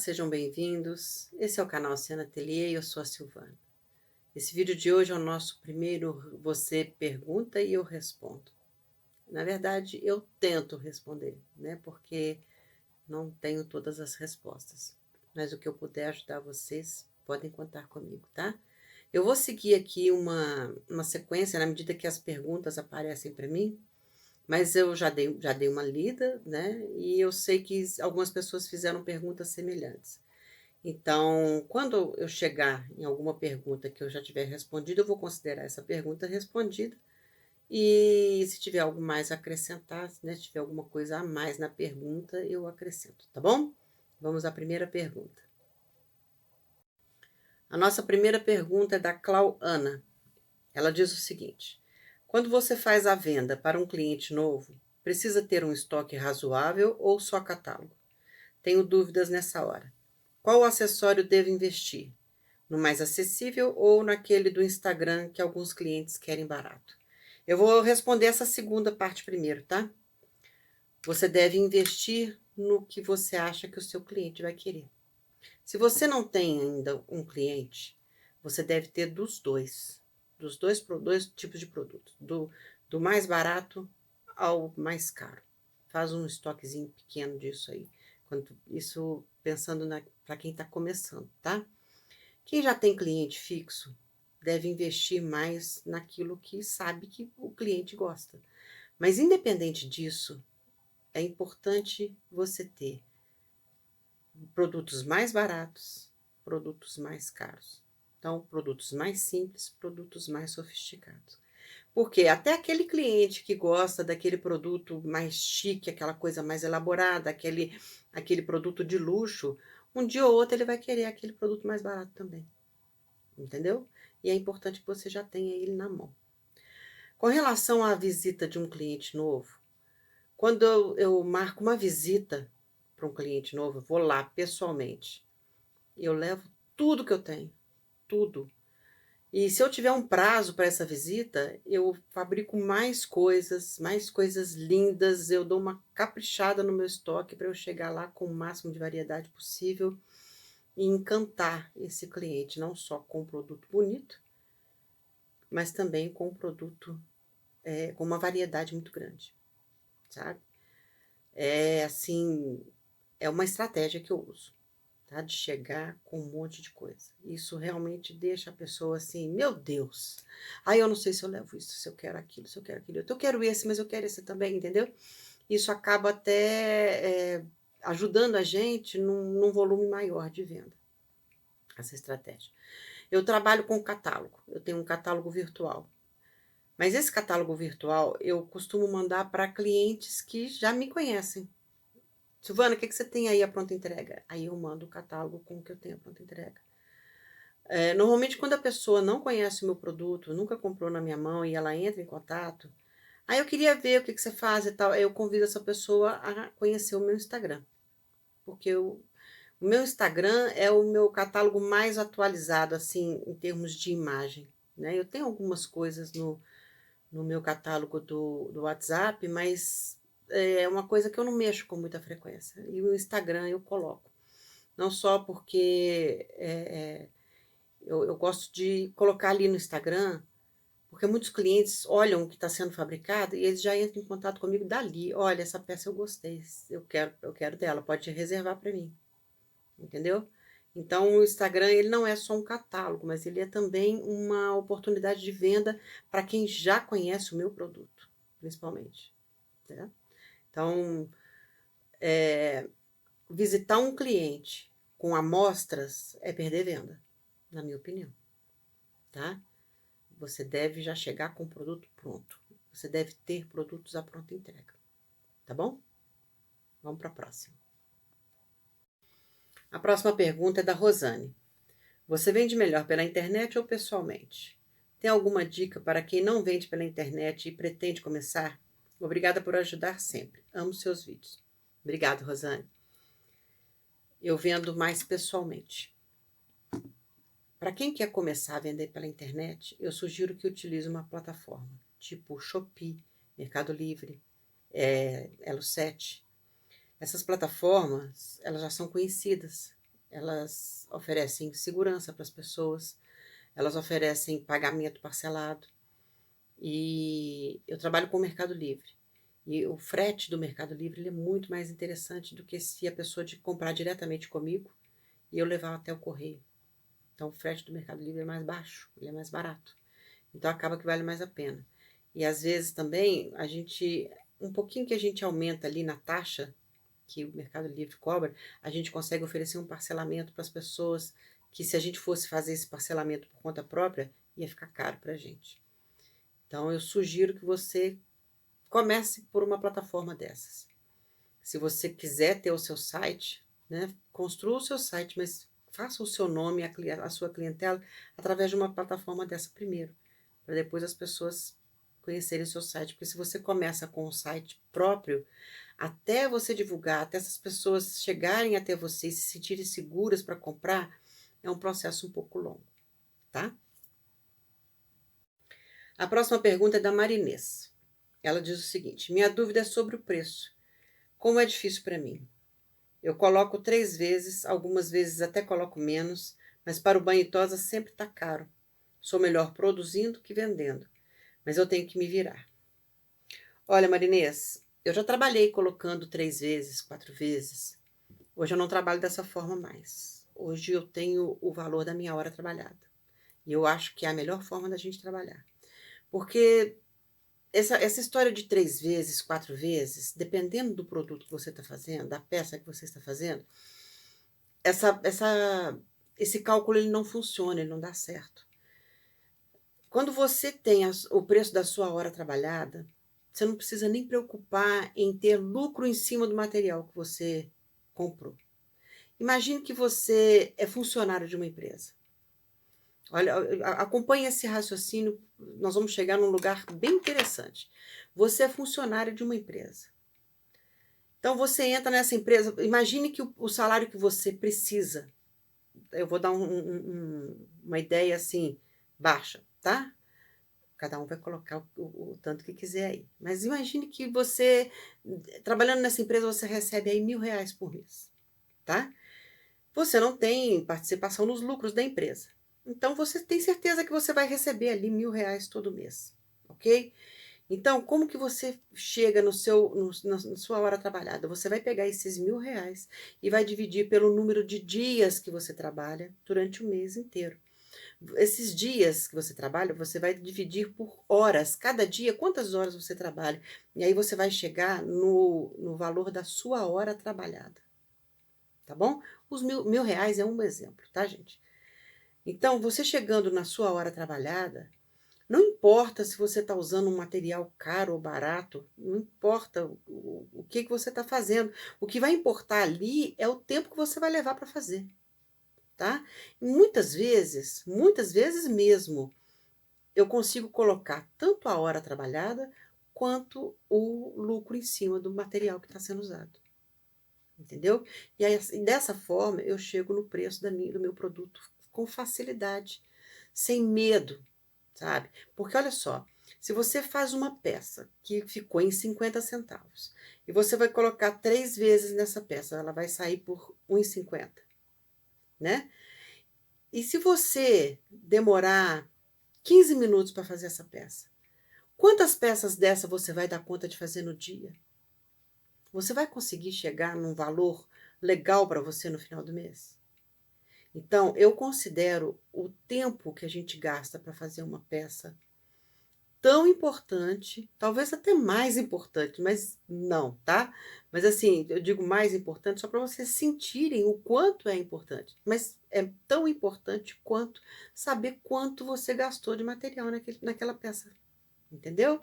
sejam bem-vindos. Esse é o canal Siana Ateliê e eu sou a Silvana. Esse vídeo de hoje é o nosso primeiro Você Pergunta e Eu Respondo. Na verdade, eu tento responder, né? Porque não tenho todas as respostas. Mas o que eu puder ajudar vocês, podem contar comigo, tá? Eu vou seguir aqui uma sequência na medida que as perguntas aparecem para mim. Mas eu já dei uma lida, né? E eu sei que algumas pessoas fizeram perguntas semelhantes. Então, quando eu chegar em alguma pergunta que eu já tiver respondido, eu vou considerar essa pergunta respondida. E se tiver algo mais a acrescentar, né? Se tiver alguma coisa a mais na pergunta, eu acrescento, tá bom? Vamos à primeira pergunta. A nossa primeira pergunta é da Clauana. Ela diz o seguinte: quando você faz a venda para um cliente novo, precisa ter um estoque razoável ou só catálogo? Tenho dúvidas nessa hora. Qual acessório devo investir? No mais acessível ou naquele do Instagram que alguns clientes querem barato? Eu vou responder essa segunda parte primeiro, tá? Você deve investir no que você acha que o seu cliente vai querer. Se você não tem ainda um cliente, você deve ter dos dois tipos de produto, do mais barato ao mais caro. Faz um estoquezinho pequeno disso aí. Isso pensando para quem está começando, tá? Quem já tem cliente fixo deve investir mais naquilo que sabe que o cliente gosta. Mas independente disso, é importante você ter produtos mais baratos, produtos mais caros. Então, produtos mais simples, produtos mais sofisticados. Porque até aquele cliente que gosta daquele produto mais chique, aquela coisa mais elaborada, aquele produto de luxo, um dia ou outro ele vai querer aquele produto mais barato também. Entendeu? E é importante que você já tenha ele na mão. Com relação à visita de um cliente novo, quando eu marco uma visita para um cliente novo, eu vou lá pessoalmente. Eu levo tudo que eu tenho, tudo. E se eu tiver um prazo para essa visita, eu fabrico mais coisas lindas, eu dou uma caprichada no meu estoque para eu chegar lá com o máximo de variedade possível e encantar esse cliente, não só com um produto bonito, mas também com um produto com uma variedade muito grande, sabe? É assim, é uma estratégia que eu uso. Tá? De chegar com um monte de coisa. Isso realmente deixa a pessoa assim, meu Deus, aí eu não sei se eu levo isso, se eu quero aquilo, se eu quero aquilo. Eu quero esse, mas eu quero esse também, entendeu? Isso acaba até ajudando a gente num volume maior de venda, essa estratégia. Eu trabalho com catálogo, eu tenho um catálogo virtual. Mas esse catálogo virtual eu costumo mandar para clientes que já me conhecem. Silvana, o que você tem aí a pronta entrega? Aí eu mando o catálogo com o que eu tenho a pronta entrega. Normalmente, quando a pessoa não conhece o meu produto, nunca comprou na minha mão e ela entra em contato, aí eu queria ver o que você faz e tal. Aí eu convido essa pessoa a conhecer o meu Instagram. Porque o meu Instagram é o meu catálogo mais atualizado, assim, em termos de imagem. Né? Eu tenho algumas coisas no meu catálogo do WhatsApp, mas é uma coisa que eu não mexo com muita frequência. E o Instagram eu coloco. Não só porque eu gosto de colocar ali no Instagram, porque muitos clientes olham o que está sendo fabricado e eles já entram em contato comigo dali. Olha, essa peça eu gostei, eu quero dela, pode reservar para mim, entendeu? Então, o Instagram ele não é só um catálogo, mas ele é também uma oportunidade de venda para quem já conhece o meu produto, principalmente. Né? Então, visitar um cliente com amostras é perder venda, na minha opinião, tá? Você deve já chegar com o produto pronto. Você deve ter produtos à pronta entrega. Tá bom? Vamos para a próxima. A próxima pergunta é da Rosane. Você vende melhor pela internet ou pessoalmente? Tem alguma dica para quem não vende pela internet e pretende começar? Obrigada por ajudar sempre. Amo seus vídeos. Obrigada, Rosane. Eu vendo mais pessoalmente. Para quem quer começar a vender pela internet, eu sugiro que utilize uma plataforma tipo Shopee, Mercado Livre, Elo7. Essas plataformas, elas já são conhecidas elas oferecem segurança para as pessoas, elas oferecem pagamento parcelado. E eu trabalho com o Mercado Livre. E o frete do Mercado Livre ele é muito mais interessante do que se a pessoa de comprar diretamente comigo e eu levar até o correio. Então, o frete do Mercado Livre é mais baixo, ele é mais barato. Então, acaba que vale mais a pena. E às vezes também, um pouquinho que a gente aumenta ali na taxa que o Mercado Livre cobra, a gente consegue oferecer um parcelamento para as pessoas que, se a gente fosse fazer esse parcelamento por conta própria, ia ficar caro para a gente. Então, eu sugiro que você comece por uma plataforma dessas. Se você quiser ter o seu site, né, construa o seu site, mas faça o seu nome, a sua clientela, através de uma plataforma dessa primeiro, para depois as pessoas conhecerem o seu site. Porque se você começa com um site próprio, até você divulgar, até essas pessoas chegarem até você e se sentirem seguras para comprar, é um processo um pouco longo, tá? A próxima pergunta é da Marinês. Ela diz o seguinte: minha dúvida é sobre o preço. Como é difícil para mim. Eu coloco 3 vezes, algumas vezes até coloco menos, mas para o banho e tosa sempre está caro. Sou melhor produzindo que vendendo, mas eu tenho que me virar. Olha, Marinês, eu já trabalhei colocando 3 vezes, 4 vezes. Hoje eu não trabalho dessa forma mais. Hoje eu tenho o valor da minha hora trabalhada. E eu acho que é a melhor forma da gente trabalhar. Porque essa história de 3 vezes, 4 vezes, dependendo do produto que você está fazendo, da peça que você está fazendo, essa, essa, esse cálculo ele não funciona, ele não dá certo. Quando você tem o preço da sua hora trabalhada, você não precisa nem preocupar em ter lucro em cima do material que você comprou. Imagine que você é funcionário de uma empresa. Olha, acompanhe esse raciocínio, nós vamos chegar num lugar bem interessante. Você é funcionário de uma empresa. Então, você entra nessa empresa, imagine que o salário que você precisa, eu vou dar uma ideia assim, baixa, tá? Cada um vai colocar o tanto que quiser aí. Mas imagine que você, trabalhando nessa empresa, você recebe aí R$ 1.000 por mês, tá? Você não tem participação nos lucros da empresa. Então, você tem certeza que você vai receber ali R$ 1.000 todo mês, ok? Então, como que você chega na sua hora trabalhada? Você vai pegar esses R$ 1.000 e vai dividir pelo número de dias que você trabalha durante o mês inteiro. Esses dias que você trabalha, você vai dividir por horas. Cada dia, quantas horas você trabalha? E aí você vai chegar no valor da sua hora trabalhada. Tá bom? Os R$ 1.000 é um exemplo, tá, gente? Então, você chegando na sua hora trabalhada, não importa se você está usando um material caro ou barato, não importa o que você está fazendo. O que vai importar ali é o tempo que você vai levar para fazer, tá? E muitas vezes mesmo, eu consigo colocar tanto a hora trabalhada quanto o lucro em cima do material que está sendo usado. Entendeu? E aí, assim, dessa forma, eu chego no preço do meu produto com facilidade, sem medo, sabe? Porque olha só, se você faz uma peça que ficou em 50 centavos e você vai colocar 3 vezes nessa peça, ela vai sair por 1,50, né? E se você demorar 15 minutos para fazer essa peça, quantas peças dessa você vai dar conta de fazer no dia? Você vai conseguir chegar num valor legal para você no final do mês? Então, eu considero o tempo que a gente gasta para fazer uma peça tão importante, talvez até mais importante, mas não, tá? Mas assim, eu digo mais importante só para vocês sentirem o quanto é importante. Mas é tão importante quanto saber quanto você gastou de material naquela peça, entendeu?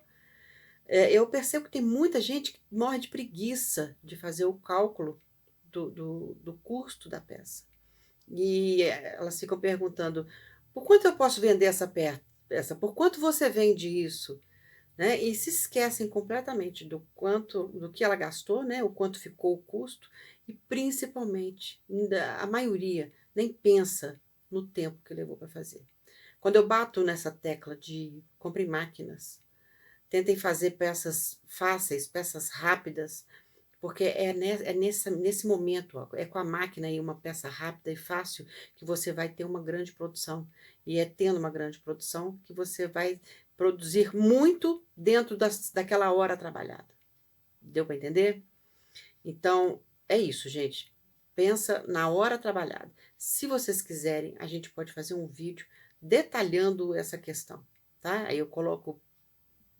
Eu percebo que tem muita gente que morre de preguiça de fazer o cálculo do custo da peça. E elas ficam perguntando, por quanto eu posso vender essa peça? Por quanto você vende isso? Né? E se esquecem completamente do que ela gastou, né? O quanto ficou o custo, e principalmente, a maioria nem pensa no tempo que levou para fazer. Quando eu bato nessa tecla de compre máquinas, tentem fazer peças fáceis, peças rápidas, porque nesse momento, ó, é com a máquina aí, uma peça rápida e fácil, que você vai ter uma grande produção. E é tendo uma grande produção que você vai produzir muito dentro daquela hora trabalhada. Deu para entender? Então, é isso, gente. Pensa na hora trabalhada. Se vocês quiserem, a gente pode fazer um vídeo detalhando essa questão, tá? Aí eu coloco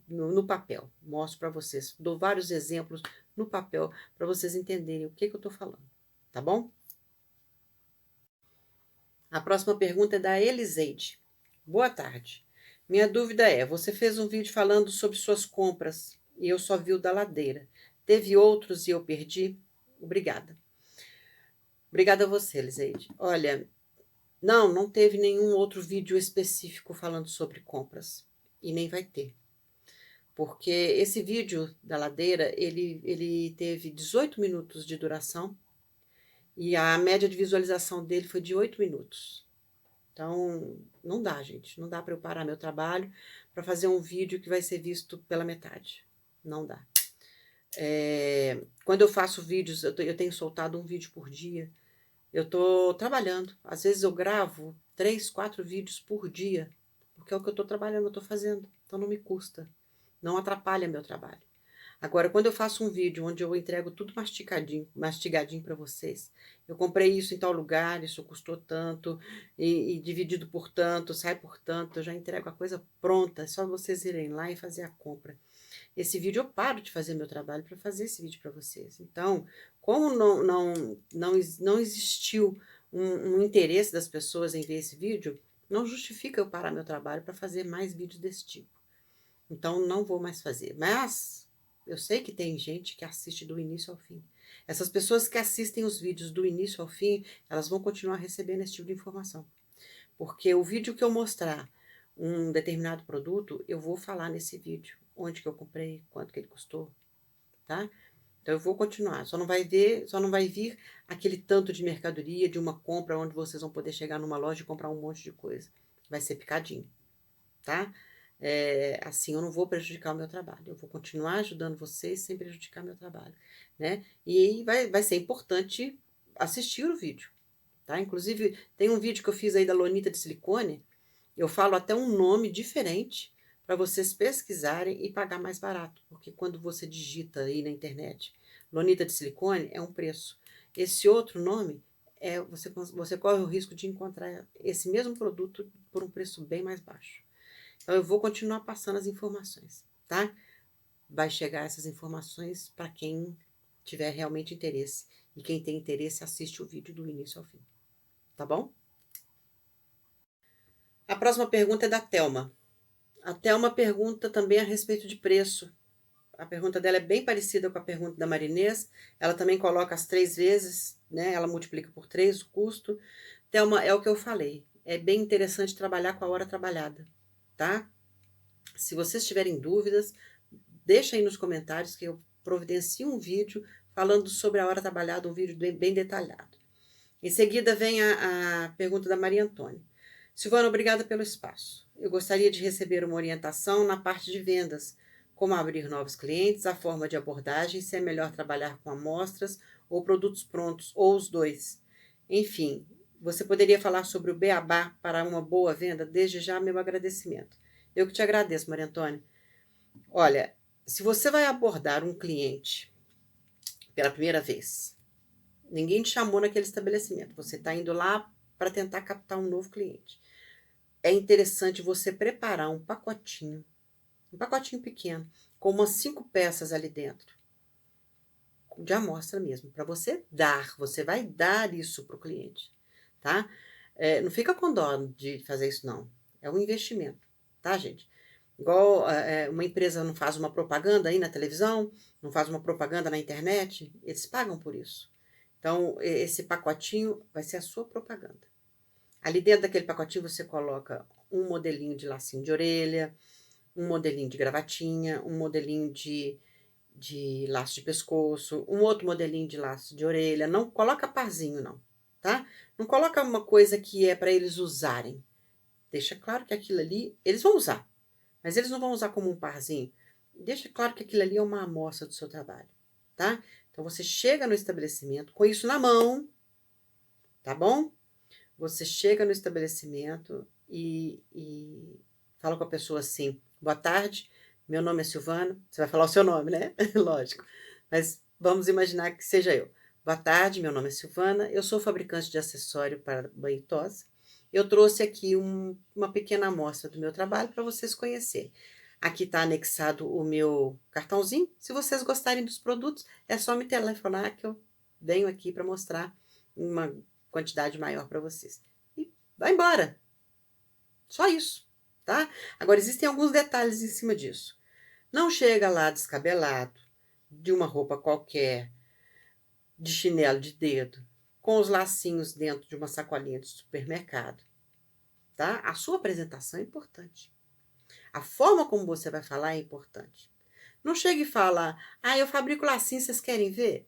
no papel, mostro para vocês, dou vários exemplos no papel para vocês entenderem o que eu estou falando, tá bom? A próxima pergunta é da Eliseide. Boa tarde. Minha dúvida é: você fez um vídeo falando sobre suas compras e eu só vi o da ladeira. Teve outros e eu perdi? Obrigada. Obrigada a você, Eliseide. Olha, não teve nenhum outro vídeo específico falando sobre compras. E nem vai ter. Porque esse vídeo da ladeira, ele teve 18 minutos de duração e a média de visualização dele foi de 8 minutos. Então, não dá, gente. Não dá para eu parar meu trabalho para fazer um vídeo que vai ser visto pela metade. Não dá. Quando eu faço vídeos, eu tenho soltado um vídeo por dia. Eu estou trabalhando. Às vezes eu gravo 3, 4 vídeos por dia, porque é o que eu estou trabalhando, eu estou fazendo. Então não me custa, não atrapalha meu trabalho. Agora, quando eu faço um vídeo onde eu entrego tudo mastigadinho para vocês, eu comprei isso em tal lugar, isso custou tanto, e dividido por tanto, sai por tanto, eu já entrego a coisa pronta, é só vocês irem lá e fazer a compra. Esse vídeo eu paro de fazer meu trabalho para fazer esse vídeo para vocês. Então, como não existiu um interesse das pessoas em ver esse vídeo, não justifica eu parar meu trabalho para fazer mais vídeos desse tipo. Então, não vou mais fazer. Mas eu sei que tem gente que assiste do início ao fim. Essas pessoas que assistem os vídeos do início ao fim, elas vão continuar recebendo esse tipo de informação. Porque o vídeo que eu mostrar um determinado produto, eu vou falar nesse vídeo onde que eu comprei, quanto que ele custou, tá? Então eu vou continuar, só não vai vir aquele tanto de mercadoria de uma compra onde vocês vão poder chegar numa loja e comprar um monte de coisa. Vai ser picadinho, tá? Assim eu não vou prejudicar o meu trabalho, eu vou continuar ajudando vocês sem prejudicar meu trabalho, né? E vai ser importante assistir o vídeo, tá? Inclusive, tem um vídeo que eu fiz aí da lonita de silicone, eu falo até um nome diferente para vocês pesquisarem e pagar mais barato, porque quando você digita aí na internet lonita de silicone é um preço. Esse outro nome você corre o risco de encontrar esse mesmo produto por um preço bem mais baixo. Então eu vou continuar passando as informações, tá? Vai chegar essas informações para quem tiver realmente interesse. E quem tem interesse assiste o vídeo do início ao fim. Tá bom? A próxima pergunta é da Thelma. A Thelma pergunta também a respeito de preço. A pergunta dela é bem parecida com a pergunta da Marinês. Ela também coloca as 3 vezes, né? Ela multiplica por 3 o custo. Thelma, é o que eu falei. É bem interessante trabalhar com a hora trabalhada, tá? Se vocês tiverem dúvidas, deixa aí nos comentários que eu providencio um vídeo falando sobre a hora trabalhada, um vídeo bem detalhado. Em seguida vem a pergunta da Maria Antônia. Silvana, obrigada pelo espaço. Eu gostaria de receber uma orientação na parte de vendas, como abrir novos clientes, a forma de abordagem, se é melhor trabalhar com amostras ou produtos prontos, ou os dois. Enfim, você poderia falar sobre o beabá para uma boa venda? Desde já, meu agradecimento. Eu que te agradeço, Maria Antônia. Olha, se você vai abordar um cliente pela primeira vez, ninguém te chamou naquele estabelecimento, você está indo lá para tentar captar um novo cliente. É interessante você preparar um pacotinho pequeno, com umas 5 peças ali dentro, de amostra mesmo, para você vai dar isso para o cliente, tá? Não fica com dó de fazer isso, não. É um investimento, tá, gente? Igual uma empresa não faz uma propaganda aí na televisão, não faz uma propaganda na internet, eles pagam por isso. Então, esse pacotinho vai ser a sua propaganda. Ali dentro daquele pacotinho você coloca um modelinho de lacinho de orelha, um modelinho de gravatinha, um modelinho de laço de pescoço, um outro modelinho de laço de orelha. Não coloca parzinho, não, tá? Não coloca uma coisa que é para eles usarem. Deixa claro que aquilo ali eles vão usar, mas eles não vão usar como um parzinho. Deixa claro que aquilo ali é uma amostra do seu trabalho, tá? Então, você chega no estabelecimento com isso na mão, tá bom? Você chega no estabelecimento e fala com a pessoa assim: boa tarde, meu nome é Silvana. Você vai falar o seu nome, né? Lógico. Mas vamos imaginar que seja eu. Boa tarde, meu nome é Silvana. Eu sou fabricante de acessório para banho e tosse. Eu trouxe aqui uma pequena amostra do meu trabalho para vocês conhecerem. Aqui está anexado o meu cartãozinho. Se vocês gostarem dos produtos, é só me telefonar que eu venho aqui para mostrar uma quantidade maior para vocês. E vai embora. Só isso, tá? Agora, existem alguns detalhes em cima disso. Não chega lá descabelado, de uma roupa qualquer, de chinelo de dedo, com os lacinhos dentro de uma sacolinha de supermercado, tá? A sua apresentação é importante. A forma como você vai falar é importante. Não chega e fala: ah, eu fabrico lacinho, vocês querem ver?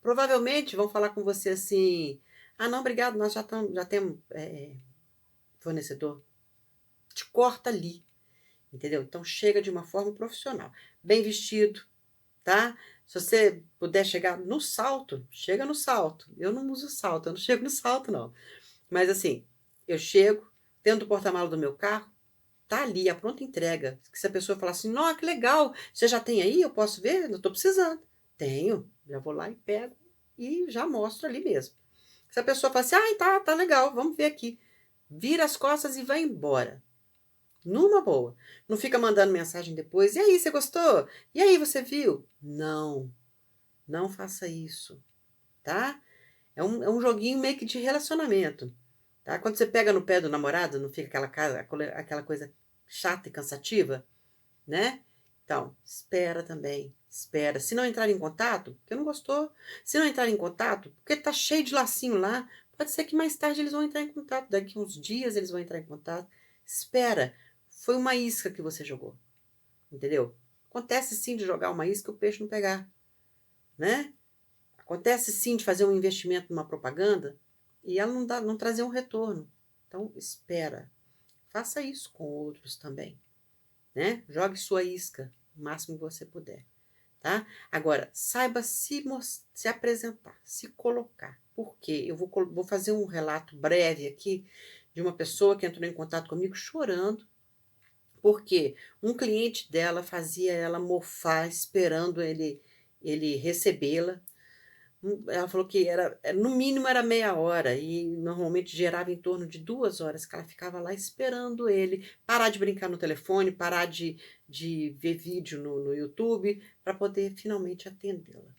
Provavelmente vão falar com você assim: ah, não, obrigado, nós já temos fornecedor. Te corta ali, entendeu? Então chega de uma forma profissional, bem vestido, tá? Se você puder chegar no salto, chega no salto. Eu não uso salto, eu não chego no salto, não. Mas assim, eu chego dentro do porta-malas do meu carro, tá ali a pronta entrega. Se a pessoa falar assim: nossa, que legal, você já tem aí? Eu posso ver? Eu tô precisando. Tenho, já vou lá e pego e já mostro ali mesmo. Se a pessoa falar assim: ai, tá legal, vamos ver aqui. Vira as costas e vai embora. Numa boa. Não fica mandando mensagem depois: e aí, você gostou? E aí, você viu? Não, não faça isso, tá? É um joguinho meio que de relacionamento, tá? Quando você pega no pé do namorado, não fica aquela coisa chata e cansativa, né? Então, espera também, espera. Se não entrar em contato, porque não gostou. Se não entrar em contato, porque tá cheio de lacinho lá, pode ser que mais tarde eles vão entrar em contato. Daqui uns dias eles vão entrar em contato. Espera. Foi uma isca que você jogou, entendeu? Acontece sim de jogar uma isca e o peixe não pegar, né? Acontece sim de fazer um investimento numa propaganda e ela não trazer um retorno. Então, espera. Faça isso com outros também, né? Jogue sua isca o máximo que você puder, tá? Agora, saiba se apresentar, se colocar. Por quê? Eu vou fazer um relato breve aqui de uma pessoa que entrou em contato comigo chorando, porque um cliente dela fazia ela mofar esperando ele recebê-la. Ela falou que no mínimo era meia hora e normalmente gerava em torno de 2 horas que ela ficava lá esperando ele parar de brincar no telefone, parar de ver vídeo no YouTube, para poder finalmente atendê-la.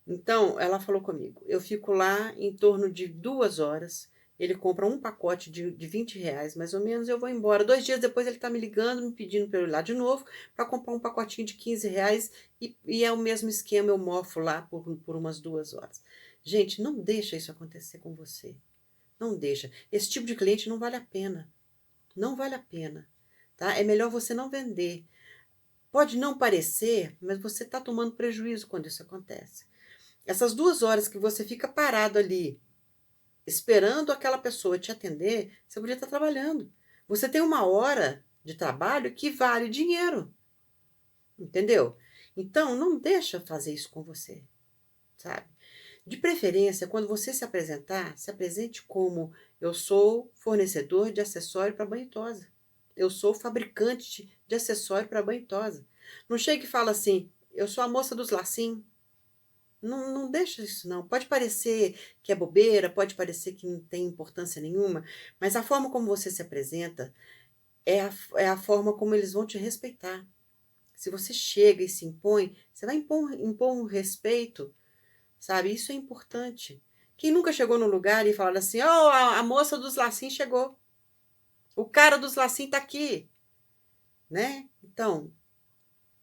Então, ela falou comigo: eu fico lá em torno de 2 horas, ele compra um pacote de R$ 20, mais ou menos, eu vou embora. 2 dias depois ele está me ligando, me pedindo para eu ir lá de novo, para comprar um pacotinho de R$ 15, e é o mesmo esquema, eu mofo lá por umas 2 horas. Gente, não deixa isso acontecer com você. Não deixa. Esse tipo de cliente não vale a pena. Não vale a pena, tá? É melhor você não vender. Pode não parecer, mas você está tomando prejuízo quando isso acontece. Essas 2 horas que você fica parado ali, esperando aquela pessoa te atender, você podia estar trabalhando. Você tem 1 hora de trabalho que vale dinheiro, entendeu? Então, não deixa fazer isso com você, sabe? De preferência, quando você se apresentar, se apresente como: eu sou fornecedor de acessório para banho e tosa. Eu sou fabricante de acessório para banho e tosa. Não chega e fala assim: eu sou a moça dos lacinhos. Não deixa isso não. Pode parecer que é bobeira, pode parecer que não tem importância nenhuma, mas a forma como você se apresenta é a forma como eles vão te respeitar. Se você chega e se impõe, você vai impor um respeito, sabe? Isso é importante. Quem nunca chegou no lugar e falou assim: oh, a moça dos lacinhos chegou. O cara dos lacinhos está aqui, né? Então,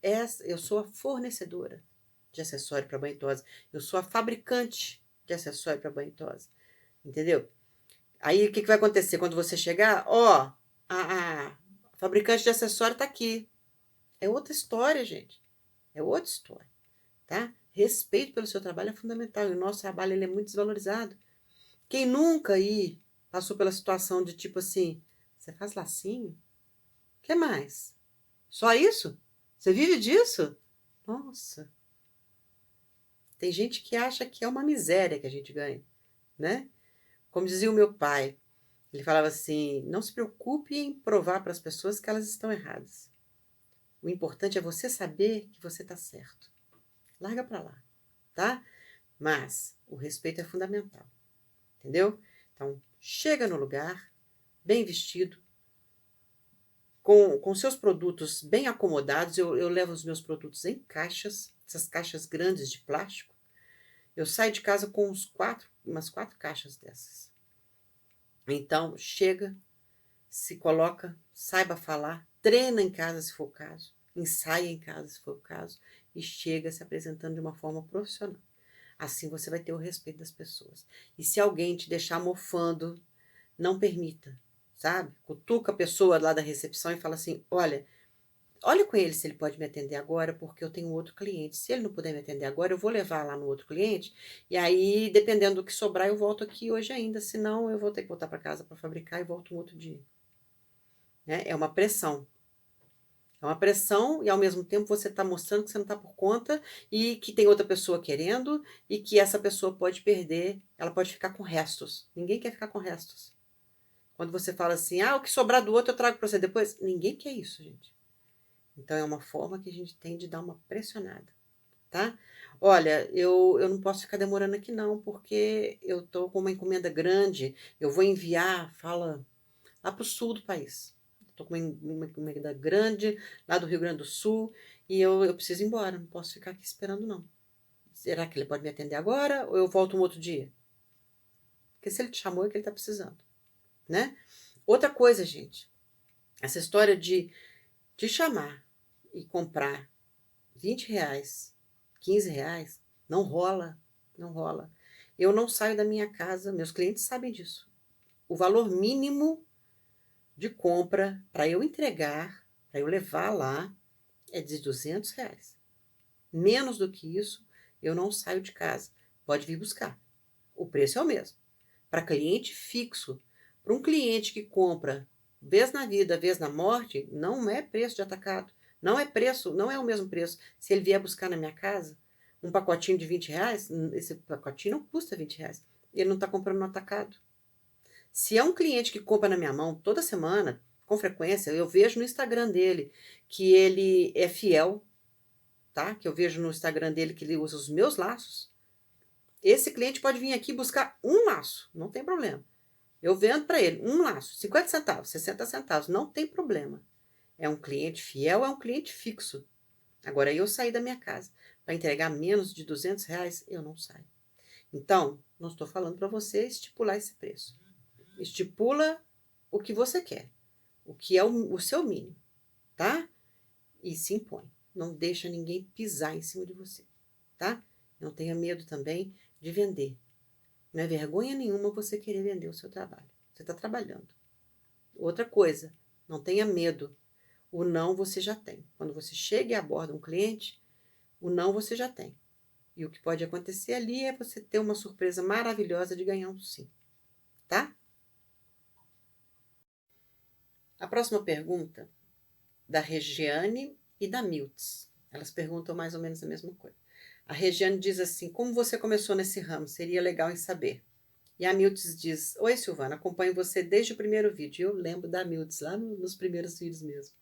eu sou a fornecedora de acessório para banho e tosa. Eu sou a fabricante de acessório para banho e tosa. Entendeu? Aí o que vai acontecer quando você chegar? Ó, a fabricante de acessório está aqui. É outra história, gente. É outra história, tá? Respeito pelo seu trabalho é fundamental. E o nosso trabalho ele é muito desvalorizado. Quem nunca aí passou pela situação de tipo assim: você faz lacinho? O que mais? Só isso? Você vive disso? Nossa. Tem gente que acha que é uma miséria que a gente ganha, né. Como dizia o meu pai, ele falava assim: "Não se preocupe em provar para as pessoas que elas estão erradas. O importante é você saber que você está certo. Larga para lá, tá? Mas o respeito é fundamental, entendeu? Então, chega no lugar, bem vestido, com seus produtos bem acomodados. Eu levo os meus produtos em caixas, essas caixas grandes de plástico. Eu saio de casa com umas 4 caixas dessas. Então, chega, se coloca, saiba falar, treina em casa se for o caso, ensaia em casa se for o caso, e chega se apresentando de uma forma profissional. Assim você vai ter o respeito das pessoas. E se alguém te deixar mofando, não permita, sabe? Cutuca a pessoa lá da recepção e fala assim: olha com ele se ele pode me atender agora, porque eu tenho outro cliente. Se ele não puder me atender agora, eu vou levar lá no outro cliente, e aí, dependendo do que sobrar, eu volto aqui hoje ainda, senão eu vou ter que voltar para casa para fabricar e volto um outro dia, né? É uma pressão. É uma pressão e, ao mesmo tempo, você está mostrando que você não está por conta e que tem outra pessoa querendo e que essa pessoa pode perder, ela pode ficar com restos. Ninguém quer ficar com restos. Quando você fala assim: "Ah, o que sobrar do outro eu trago para você depois", ninguém quer isso, gente. Então é uma forma que a gente tem de dar uma pressionada, tá? "Olha, eu não posso ficar demorando aqui não, porque eu estou com uma encomenda grande, eu vou enviar", fala lá para o sul do país. Estou com uma encomenda grande, lá do Rio Grande do Sul, e eu preciso ir embora, não posso ficar aqui esperando não. Será que ele pode me atender agora ou eu volto um outro dia? Porque se ele te chamou é que ele está precisando, né. Outra coisa, gente, essa história de te chamar e comprar R$ 20, R$ 15, não rola, não rola. Eu não saio da minha casa, meus clientes sabem disso. O valor mínimo de compra para eu entregar, para eu levar lá, é de R$ 200. Menos do que isso, eu não saio de casa. Pode vir buscar. O preço é o mesmo. Para cliente fixo, para um cliente que compra vez na vida, vez na morte, não é preço de atacado. Não é preço, não é o mesmo preço. Se ele vier buscar na minha casa, um pacotinho de R$ 20, esse pacotinho não custa R$ 20. Ele não está comprando no atacado. Se é um cliente que compra na minha mão toda semana, com frequência, eu vejo no Instagram dele que ele é fiel, tá? Que eu vejo no Instagram dele que ele usa os meus laços. Esse cliente pode vir aqui buscar um laço, não tem problema. Eu vendo para ele um laço, 50 centavos, 60 centavos, não tem problema. É um cliente fiel, é um cliente fixo. Agora, eu sair da minha casa para entregar menos de R$ 200, eu não saio. Então, não estou falando para você estipular esse preço. Estipula o que você quer, o que é o seu mínimo, tá? E se impõe. Não deixa ninguém pisar em cima de você, tá? Não tenha medo também de vender. Não é vergonha nenhuma você querer vender o seu trabalho. Você está trabalhando. Outra coisa, não tenha medo. O não você já tem. Quando você chega e aborda um cliente, o não você já tem. E o que pode acontecer ali é você ter uma surpresa maravilhosa de ganhar um sim, tá? A próxima pergunta, da Regiane e da Miltz. Elas perguntam mais ou menos a mesma coisa. A Regiane diz assim: como você começou nesse ramo? Seria legal em saber. E a Miltz diz: oi, Silvana, acompanho você desde o primeiro vídeo. Eu lembro da Miltz, lá nos primeiros vídeos mesmo.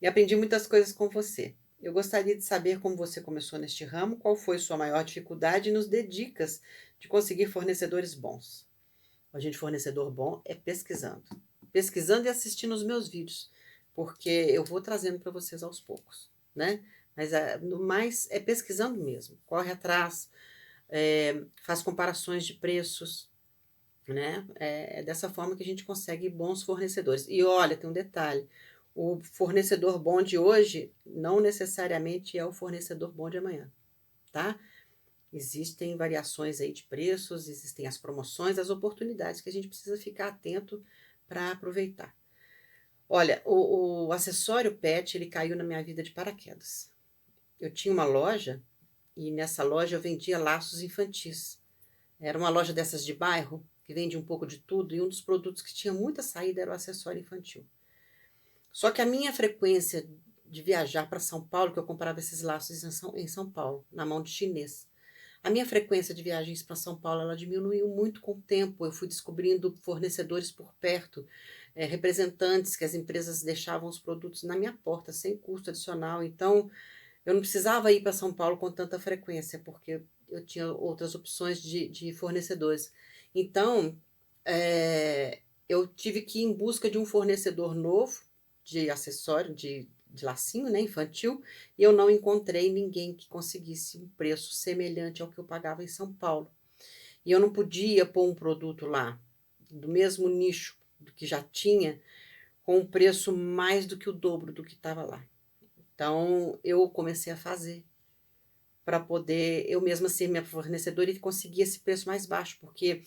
E aprendi muitas coisas com você. Eu gostaria de saber como você começou neste ramo, qual foi sua maior dificuldade e nos dê dicas de conseguir fornecedores bons. A gente, fornecedor bom é pesquisando. Pesquisando e assistindo os meus vídeos, porque eu vou trazendo para vocês aos poucos, né? Mas no mais é pesquisando mesmo. Corre atrás, faz comparações de preços, né? É dessa forma que a gente consegue bons fornecedores. E olha, tem um detalhe: o fornecedor bom de hoje não necessariamente é o fornecedor bom de amanhã, tá? Existem variações aí de preços, existem as promoções, as oportunidades que a gente precisa ficar atento para aproveitar. Olha, o acessório pet, ele caiu na minha vida de paraquedas. Eu tinha uma loja e nessa loja eu vendia laços infantis. Era uma loja dessas de bairro, que vende um pouco de tudo, e um dos produtos que tinha muita saída era o acessório infantil. Só que a minha frequência de viajar para São Paulo, que eu comprava esses laços em São Paulo, na mão de chinês. A minha frequência de viagens para São Paulo, ela diminuiu muito com o tempo, eu fui descobrindo fornecedores por perto, representantes que as empresas deixavam os produtos na minha porta, sem custo adicional, então eu não precisava ir para São Paulo com tanta frequência, porque eu tinha outras opções de fornecedores. Então, eu tive que ir em busca de um fornecedor novo, de acessório, de lacinho, né, infantil, e eu não encontrei ninguém que conseguisse um preço semelhante ao que eu pagava em São Paulo. E eu não podia pôr um produto lá, do mesmo nicho do que já tinha, com um preço mais do que o dobro do que estava lá. Então, eu comecei a fazer para poder eu mesma ser minha fornecedora e conseguir esse preço mais baixo, porque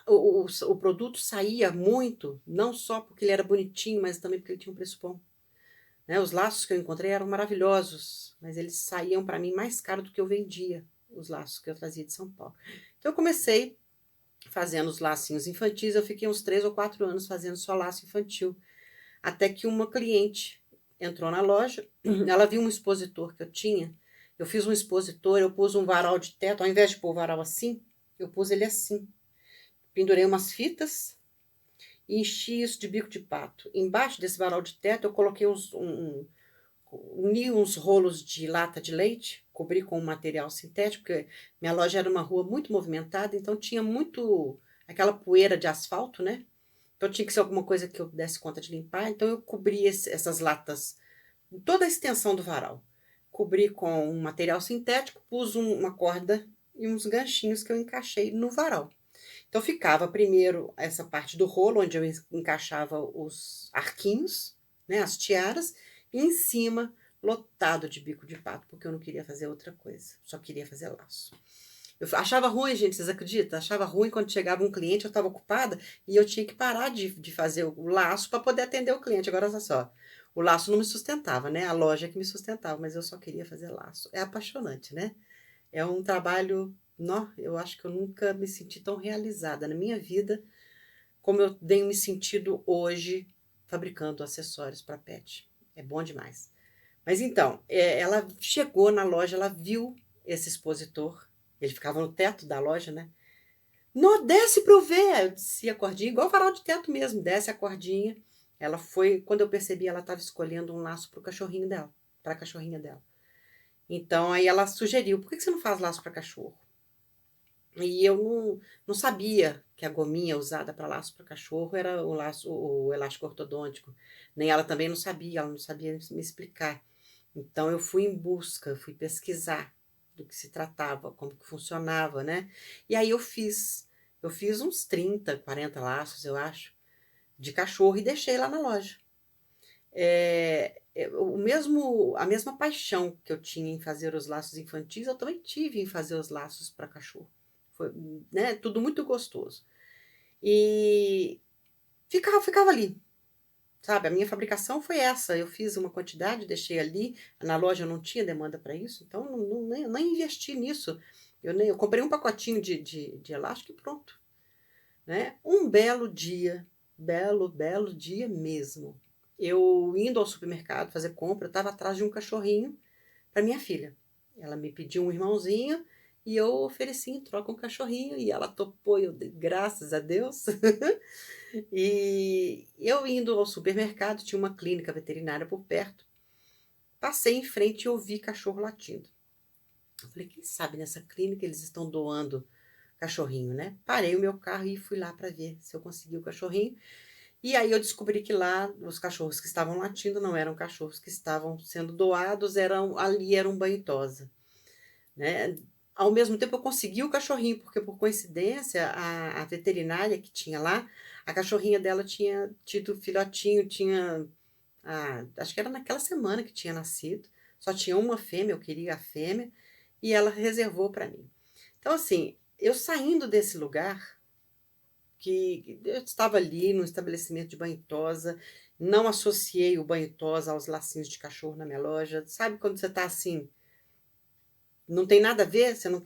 o produto saía muito, não só porque ele era bonitinho, mas também porque ele tinha um preço bom. Né? Os laços que eu encontrei eram maravilhosos, mas eles saíam para mim mais caro do que eu vendia os laços que eu trazia de São Paulo. Então eu comecei fazendo os lacinhos infantis, eu fiquei uns 3 ou 4 anos fazendo só laço infantil, até que uma cliente entrou na loja, ela viu um expositor que eu tinha, eu fiz um expositor, eu pus um varal de teto, ao invés de pôr o varal assim, eu pus ele assim. Pendurei umas fitas e enchi isso de bico de pato. Embaixo desse varal de teto eu coloquei uni uns rolos de lata de leite, cobri com um material sintético, porque minha loja era uma rua muito movimentada, então tinha muito aquela poeira de asfalto, né? Então tinha que ser alguma coisa que eu desse conta de limpar, então eu cobri essas latas, toda a extensão do varal. Cobri com um material sintético, pus uma corda e uns ganchinhos que eu encaixei no varal. Então ficava primeiro essa parte do rolo, onde eu encaixava os arquinhos, né, as tiaras, e em cima lotado de bico de pato, porque eu não queria fazer outra coisa, só queria fazer laço. Eu achava ruim, gente, vocês acreditam? Achava ruim quando chegava um cliente, eu estava ocupada e eu tinha que parar de fazer o laço para poder atender o cliente. Agora, olha só, o laço não me sustentava, né? A loja que me sustentava, mas eu só queria fazer laço. É apaixonante, né? É um trabalho, nó, eu acho que eu nunca me senti tão realizada na minha vida como eu tenho me sentido hoje fabricando acessórios para pet. É bom demais. Mas então, ela chegou na loja, ela viu esse expositor, ele ficava no teto da loja, né? Não, desce para eu ver. Eu desci a cordinha, igual varal de teto mesmo, desce a cordinha. Ela foi, quando eu percebi, ela estava escolhendo um laço para o cachorrinho dela, para a cachorrinha dela. Então, aí ela sugeriu, por que você não faz laço para cachorro? E eu não sabia que a gominha usada para laço para cachorro era o laço, o elástico ortodôntico. Nem ela também não sabia, ela não sabia me explicar. Então eu fui em busca, fui pesquisar do que se tratava, como que funcionava, né? E aí eu fiz uns 30, 40 laços, eu acho, de cachorro e deixei lá na loja. A mesma paixão que eu tinha em fazer os laços infantis, eu também tive em fazer os laços para cachorro. Foi, né, tudo muito gostoso. E ficava ali, sabe? A minha fabricação foi essa. Eu fiz uma quantidade, deixei ali. Na loja eu não tinha demanda para isso, então nem investi nisso. Eu comprei um pacotinho de elástico e pronto. Né? Um belo dia mesmo. Eu indo ao supermercado fazer compra, eu estava atrás de um cachorrinho para minha filha. Ela me pediu um irmãozinho e eu ofereci em troca um cachorrinho e ela topou, eu dei graças a Deus. E eu indo ao supermercado, tinha uma clínica veterinária por perto, passei em frente e ouvi cachorro latindo. Eu falei, quem sabe nessa clínica eles estão doando cachorrinho, né? Parei o meu carro e fui lá para ver se eu conseguia o cachorrinho. E aí eu descobri que lá os cachorros que estavam latindo não eram cachorros que estavam sendo doados, ali era um banho-tosa, né? Ao mesmo tempo eu consegui o cachorrinho, porque por coincidência a veterinária que tinha lá, a cachorrinha dela tinha tido filhotinho, acho que era naquela semana que tinha nascido, só tinha uma fêmea, eu queria a fêmea, e ela reservou para mim. Então assim, eu saindo desse lugar, que eu estava ali no estabelecimento de banho-tosa, não associei o banho-tosa aos lacinhos de cachorro na minha loja. Sabe quando você está assim, não tem nada a ver, você não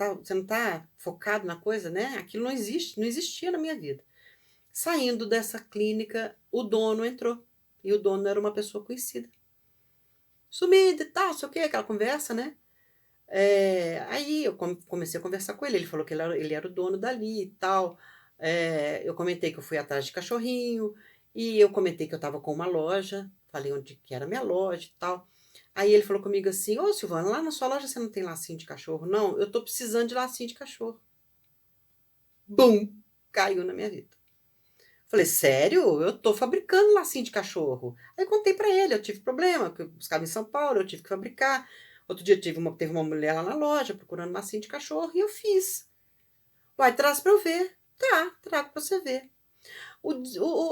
tá focado na coisa, né? Aquilo não existe, não existia na minha vida. Saindo dessa clínica, o dono entrou. E o dono era uma pessoa conhecida. Sumida e tal, sei o quê, aquela conversa, né? Aí eu comecei a conversar com ele falou que ele era o dono dali e tal. Eu comentei que eu fui atrás de cachorrinho, e eu comentei que eu estava com uma loja, falei onde que era a minha loja e tal. Aí ele falou comigo assim: "Ô Silvana, lá na sua loja você não tem lacinho de cachorro não? Eu tô precisando de lacinho de cachorro". Bum! Caiu na minha vida. Falei: "Sério? Eu tô fabricando lacinho de cachorro". Aí contei pra ele, eu tive problema, que eu buscava em São Paulo, eu tive que fabricar. Outro dia teve uma mulher lá na loja procurando lacinho de cachorro e eu fiz. "Uai, traz pra eu ver". "Tá, trago pra você ver".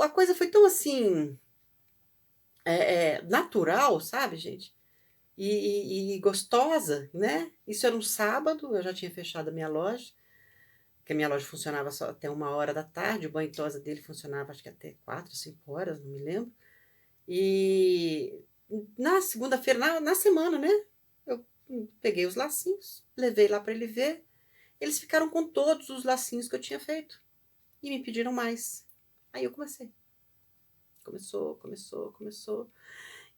A coisa foi tão assim, natural, sabe, gente, e gostosa, né. Isso era um sábado, eu já tinha fechado a minha loja, que a minha loja funcionava só até 13h, o banho e tosa dele funcionava acho que até 4, 5 horas, não me lembro. E na segunda-feira, na semana, né, eu peguei os lacinhos, levei lá para ele ver, eles ficaram com todos os lacinhos que eu tinha feito e me pediram mais. Aí eu comecei. Começou, começou, começou.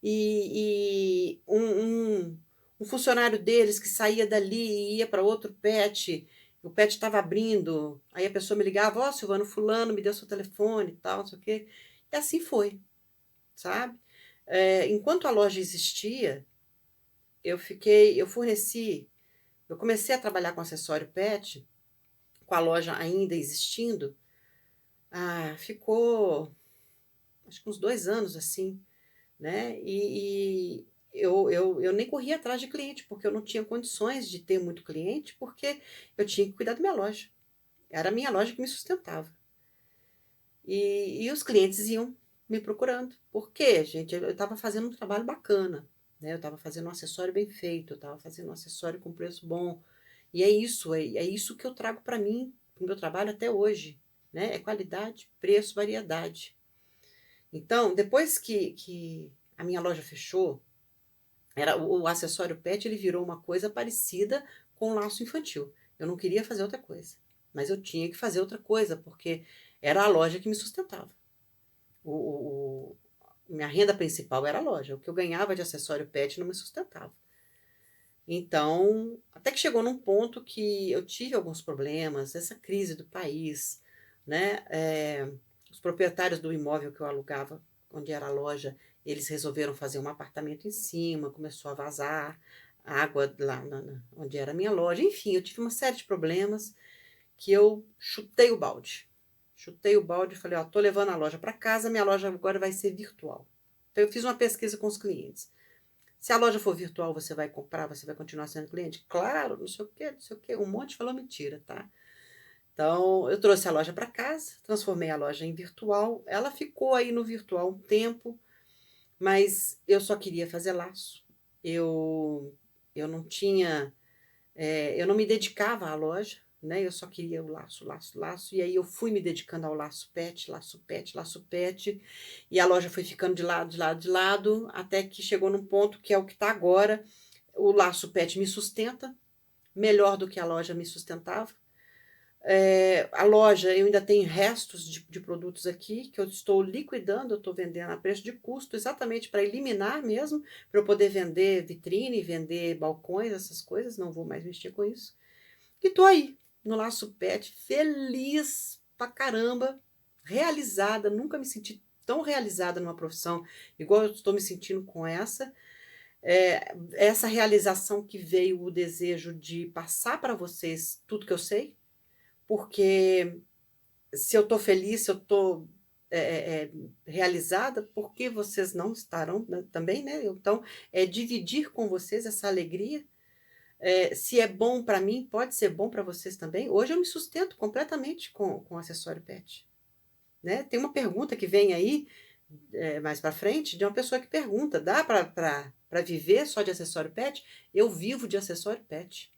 E um funcionário deles que saía dali e ia para outro pet, o pet estava abrindo, aí a pessoa me ligava: "Ó, Silvano, fulano me deu seu telefone e tal, não sei o quê". E assim foi, sabe. Enquanto a loja existia, eu forneci eu comecei a trabalhar com acessório pet, com a loja ainda existindo, ficou acho que uns 2 anos assim, né, e eu nem corria atrás de cliente, porque eu não tinha condições de ter muito cliente, porque eu tinha que cuidar da minha loja. Era a minha loja que me sustentava. E os clientes iam me procurando. Por quê, gente? Eu estava fazendo um trabalho bacana, né, eu estava fazendo um acessório bem feito, eu estava fazendo um acessório com preço bom. E é isso que eu trago para mim, para o meu trabalho até hoje, né, é qualidade, preço, variedade. Então, depois que a minha loja fechou, o acessório pet, ele virou uma coisa parecida com o laço infantil. Eu não queria fazer outra coisa, mas eu tinha que fazer outra coisa, porque era a loja que me sustentava. O minha renda principal era a loja, o que eu ganhava de acessório pet não me sustentava. Então, até que chegou num ponto que eu tive alguns problemas, essa crise do país, né, os proprietários do imóvel que eu alugava, onde era a loja, eles resolveram fazer um apartamento em cima, começou a vazar água lá onde era a minha loja, enfim, eu tive uma série de problemas que eu chutei o balde. Chutei o balde e falei: "Ó, tô levando a loja para casa, minha loja agora vai ser virtual". Então eu fiz uma pesquisa com os clientes. Se a loja for virtual, você vai comprar, você vai continuar sendo cliente? Claro, não sei o quê, não sei o quê, um monte falou mentira, tá. Então, eu trouxe a loja para casa, transformei a loja em virtual, ela ficou aí no virtual um tempo, mas eu só queria fazer laço. Eu eu não tinha, eu não me dedicava à loja, né, eu só queria o laço, laço, laço, e aí eu fui me dedicando ao laço pet, laço pet, laço pet, e a loja foi ficando de lado, de lado, de lado, até que chegou num ponto que é o que está agora, o laço pet me sustenta, melhor do que a loja me sustentava. A loja, eu ainda tenho restos de produtos aqui, que eu estou liquidando, eu estou vendendo a preço de custo, exatamente para eliminar mesmo, para eu poder vender vitrine, vender balcões, essas coisas, não vou mais mexer com isso. E tô aí, no Laço Pet, feliz pra caramba, realizada, nunca me senti tão realizada numa profissão igual eu estou me sentindo com essa. Essa realização que veio o desejo de passar para vocês tudo que eu sei, porque se eu estou feliz, se eu estou, realizada, por que vocês não estarão, né, também, né? Então, é dividir com vocês essa alegria. Se é bom para mim, pode ser bom para vocês também. Hoje eu me sustento completamente com acessório pet, né. Tem uma pergunta que vem aí, mais para frente, de uma pessoa que pergunta: "Dá para viver só de acessório pet?". Eu vivo de acessório pet.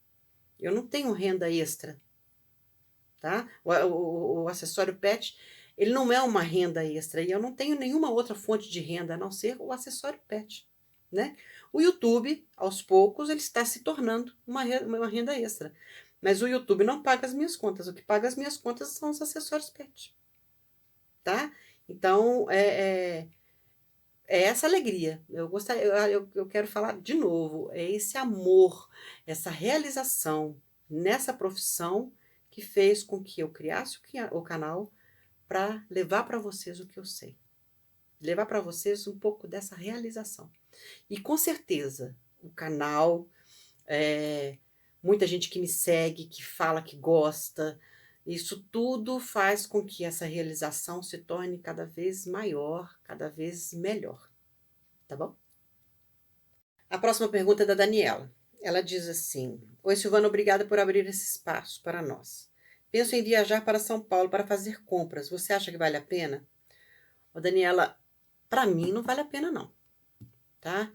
Eu não tenho renda extra, tá. O acessório pet, ele não é uma renda extra e eu não tenho nenhuma outra fonte de renda a não ser o acessório pet, né. O YouTube, aos poucos, ele está se tornando uma renda extra, mas o YouTube não paga as minhas contas, o que paga as minhas contas são os acessórios pet, tá. Então, é essa alegria. Eu quero falar de novo, é esse amor, essa realização nessa profissão que fez com que eu criasse o canal para levar para vocês o que eu sei. Levar para vocês um pouco dessa realização. E com certeza, o canal, muita gente que me segue, que fala que gosta, isso tudo faz com que essa realização se torne cada vez maior, cada vez melhor, tá bom? A próxima pergunta é da Daniela. Ela diz assim: Oi, Silvana, obrigada por abrir esse espaço para nós. Penso em viajar para São Paulo para fazer compras. Você acha que vale a pena? Ô, Daniela, para mim não vale a pena não, tá?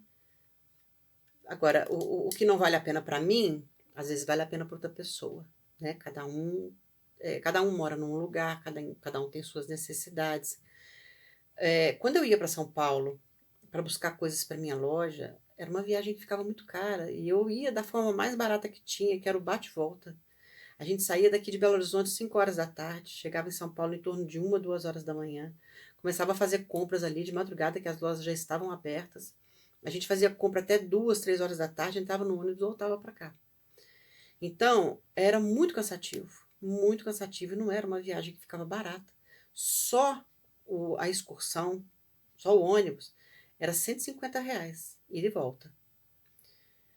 Agora, o que não vale a pena para mim, às vezes vale a pena para outra pessoa, né? Cada um mora num lugar, cada um tem suas necessidades. Quando eu ia para São Paulo para buscar coisas para minha loja, era uma viagem que ficava muito cara e eu ia da forma mais barata que tinha, que era o bate-volta. A gente saía daqui de Belo Horizonte 5 horas da tarde, chegava em São Paulo em torno de 1, 2 horas da manhã, começava a fazer compras ali de madrugada, que as lojas já estavam abertas. A gente fazia compra até 2, 3 horas da tarde, entrava no ônibus e voltava para cá. Então, era muito cansativo, e não era uma viagem que ficava barata. Só a excursão, só o ônibus, era R$ 150, ida e volta.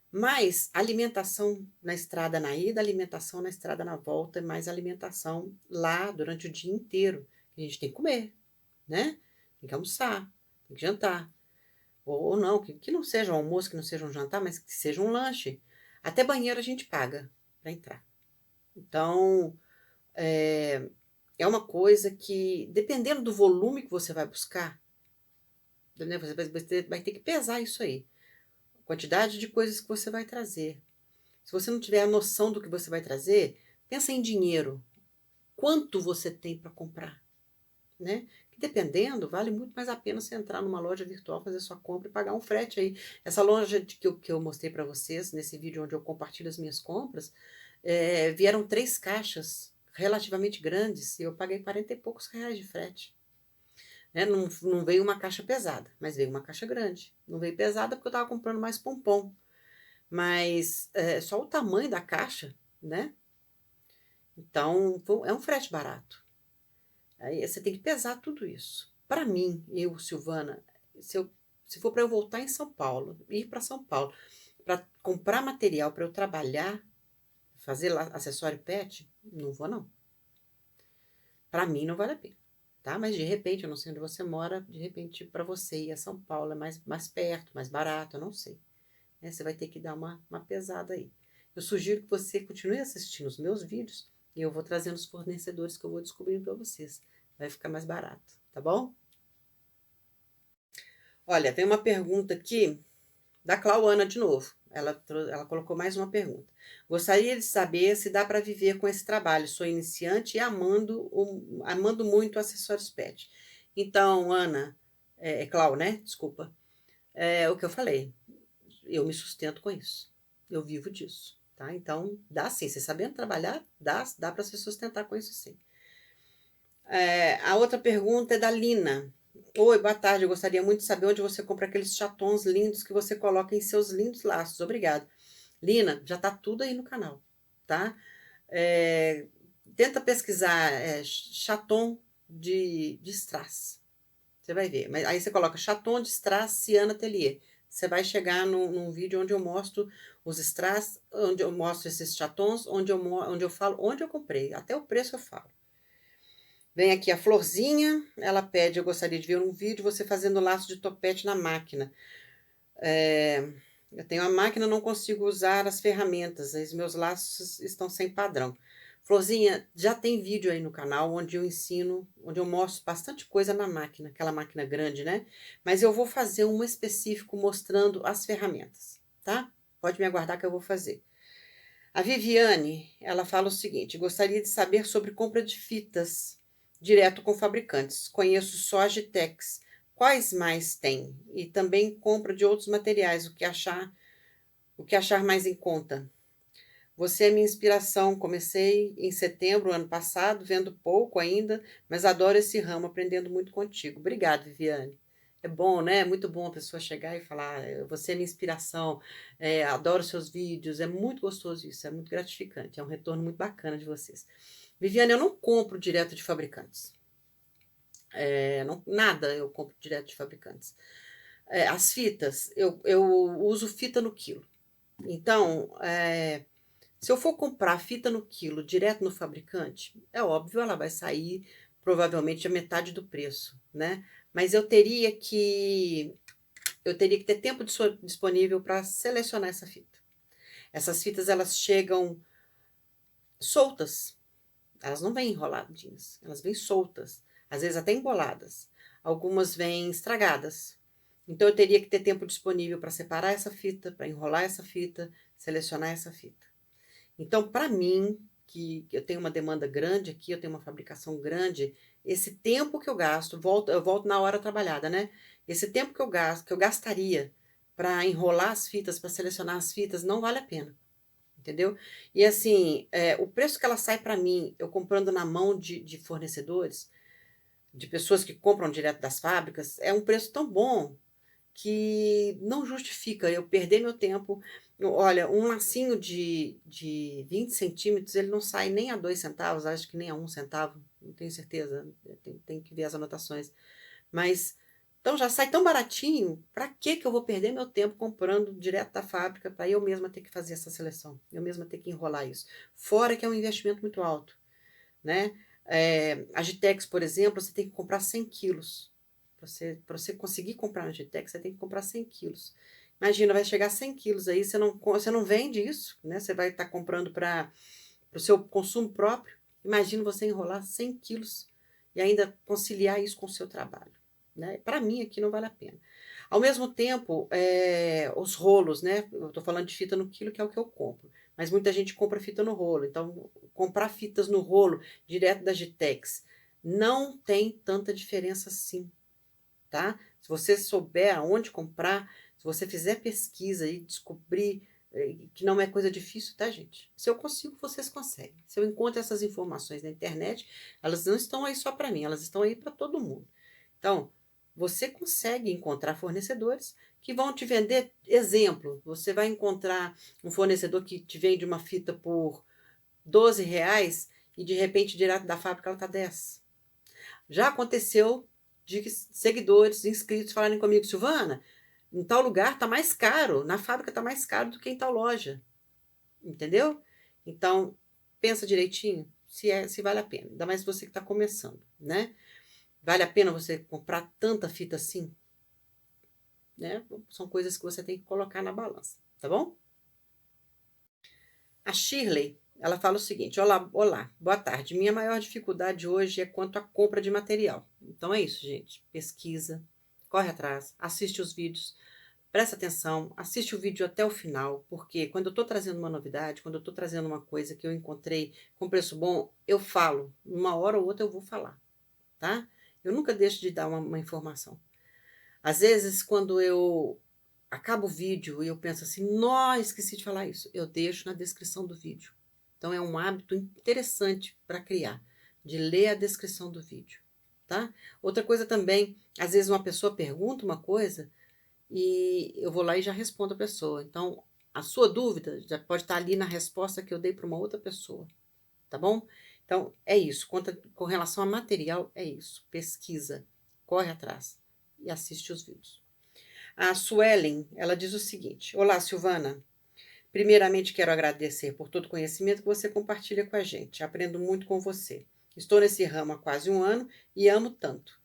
Mais alimentação na estrada na ida, alimentação na estrada na volta, mais alimentação lá durante o dia inteiro. A gente tem que comer, né? Tem que almoçar, tem que jantar. Ou não, que não seja um almoço, que não seja um jantar, mas que seja um lanche. Até banheiro a gente paga para entrar. Então, é uma coisa que, dependendo do volume que você vai buscar, né, você vai ter que pesar isso aí. Quantidade de coisas que você vai trazer. Se você não tiver a noção do que você vai trazer, pensa em dinheiro. Quanto você tem para comprar, né? Que dependendo, vale muito mais a pena você entrar numa loja virtual, fazer sua compra e pagar um frete aí. Essa loja que eu mostrei para vocês, nesse vídeo onde eu compartilho as minhas compras, vieram 3 caixas relativamente grandes e eu paguei 40 e poucos reais de frete. Né? Não veio uma caixa pesada, mas veio uma caixa grande. Não veio pesada porque eu estava comprando mais pompom. Mas só o tamanho da caixa, né? Então, é um frete barato. Aí você tem que pesar tudo isso. Para mim, eu, Silvana, se for para eu voltar em São Paulo, ir para São Paulo, para comprar material para eu trabalhar, fazer lá acessório pet, não vou não. Para mim não vale a pena, tá? Mas de repente, eu não sei onde você mora, de repente para você ir a São Paulo é mais perto, mais barato, eu não sei. Né? Você vai ter que dar uma pesada aí. Eu sugiro que você continue assistindo os meus vídeos e eu vou trazendo os fornecedores que eu vou descobrindo para vocês. Vai ficar mais barato, tá bom? Olha, tem uma pergunta aqui da Clauana de novo. Ela colocou mais uma pergunta. Gostaria de saber se dá para viver com esse trabalho. Sou iniciante e amando muito acessórios pet. Então, Ana, Clau, né? Desculpa. É o que eu falei. Eu me sustento com isso. Eu vivo disso, tá? Então, dá sim. Você sabendo trabalhar, dá para se sustentar com isso sim. A outra pergunta é da Lina. Oi, boa tarde. Eu gostaria muito de saber onde você compra aqueles chatons lindos que você coloca em seus lindos laços. Obrigada. Lina, já tá tudo aí no canal, tá? Tenta pesquisar chaton de strass. Você vai ver. Mas aí você coloca chaton de strass Ciana Atelier. Você vai chegar num vídeo onde eu mostro os strass, onde eu mostro esses chatons, onde eu falo onde eu comprei. Até o preço eu falo. Vem aqui a Florzinha, ela pede, eu gostaria de ver um vídeo você fazendo laço de topete na máquina. Eu tenho a máquina, não consigo usar as ferramentas, os meus laços estão sem padrão. Florzinha, já tem vídeo aí no canal onde eu ensino, onde eu mostro bastante coisa na máquina, aquela máquina grande, né? Mas eu vou fazer um específico mostrando as ferramentas, tá? Pode me aguardar que eu vou fazer. A Viviane, ela fala o seguinte: gostaria de saber sobre compra de fitas direto com fabricantes. Conheço só a Gitex. Quais mais tem? E também compra de outros materiais, o que achar mais em conta. Você é minha inspiração. Comecei em setembro, ano passado, vendo pouco ainda, mas adoro esse ramo, aprendendo muito contigo. Obrigada, Viviane. É bom, né, é muito bom a pessoa chegar e falar: Você é minha inspiração, adoro seus vídeos", é muito gostoso isso, é muito gratificante, é um retorno muito bacana de vocês. Viviane, eu não compro direto de fabricantes, não nada eu compro direto de fabricantes. As fitas, eu uso fita no quilo, então, se eu for comprar fita no quilo direto no fabricante, é óbvio, ela vai sair provavelmente a metade do preço, né, mas eu teria que ter tempo disponível para selecionar essa fita. Essas fitas elas chegam soltas, elas não vêm enroladinhas, elas vêm soltas, às vezes até emboladas. Algumas vêm estragadas. Então eu teria que ter tempo disponível para separar essa fita, para enrolar essa fita, selecionar essa fita. Então, para mim, que eu tenho uma demanda grande aqui, eu tenho uma fabricação grande, esse tempo que eu gasto, eu volto na hora trabalhada, né? Esse tempo que eu gasto, que eu gastaria para enrolar as fitas, para selecionar as fitas, não vale a pena, entendeu? E assim, o preço que ela sai para mim, eu comprando na mão de fornecedores, de pessoas que compram direto das fábricas, é um preço tão bom que não justifica eu perder meu tempo. Olha, um lacinho de 20 centímetros, ele não sai nem a 2 centavos, acho que nem a 1 centavo, não tenho certeza, tem que ver as anotações. Mas, então já sai tão baratinho, para que eu vou perder meu tempo comprando direto da fábrica para eu mesma ter que fazer essa seleção, eu mesma ter que enrolar isso. Fora que é um investimento muito alto, né? A Gitex, por exemplo, você tem que comprar 100 quilos. Para você conseguir comprar na Gitex, você tem que comprar 100 quilos. Imagina, vai chegar a 100 quilos aí, você não vende isso, né? Você vai estar comprando para o seu consumo próprio. Imagina você enrolar 100 quilos e ainda conciliar isso com o seu trabalho, né? Para mim, aqui não vale a pena. Ao mesmo tempo, os rolos, né? Eu estou falando de fita no quilo, que é o que eu compro. Mas muita gente compra fita no rolo. Então, comprar fitas no rolo, direto da Gitex, não tem tanta diferença assim, tá? Se você souber aonde comprar, se você fizer pesquisa e descobrir que não é coisa difícil, tá, gente? Se eu consigo, vocês conseguem. Se eu encontro essas informações na internet, elas não estão aí só para mim, elas estão aí para todo mundo. Então, você consegue encontrar fornecedores que vão te vender. Exemplo, você vai encontrar um fornecedor que te vende uma fita por R$ 12 e de repente, direto da fábrica, ela está 10. Já aconteceu de seguidores, inscritos falarem comigo: Silvana, em tal lugar está mais caro, na fábrica está mais caro do que em tal loja, entendeu? Então, pensa direitinho se vale a pena, ainda mais você que está começando, né? Vale a pena você comprar tanta fita assim? Né? São coisas que você tem que colocar na balança, tá bom? A Shirley, ela fala o seguinte: olá, olá, boa tarde. Minha maior dificuldade hoje é quanto à compra de material. Então é isso, gente. Pesquisa, corre atrás, assiste os vídeos, presta atenção, assiste o vídeo até o final, porque quando eu estou trazendo uma novidade, quando eu estou trazendo uma coisa que eu encontrei com preço bom, eu falo. Uma hora ou outra eu vou falar, tá? Eu nunca deixo de dar uma informação. Às vezes, quando eu acabo o vídeo e eu penso assim: "Nó, esqueci de falar isso", eu deixo na descrição do vídeo. Então é um hábito interessante para criar, de ler a descrição do vídeo, tá? Outra coisa também, às vezes uma pessoa pergunta uma coisa e eu vou lá e já respondo a pessoa. Então, a sua dúvida já pode estar ali na resposta que eu dei para uma outra pessoa, tá bom? Então, é isso. Com relação a material, é isso. Pesquisa, corre atrás e assiste os vídeos. A Suelen, ela diz o seguinte: olá, Silvana. Primeiramente, quero agradecer por todo o conhecimento que você compartilha com a gente. Aprendo muito com você. Estou nesse ramo há quase um ano e amo tanto.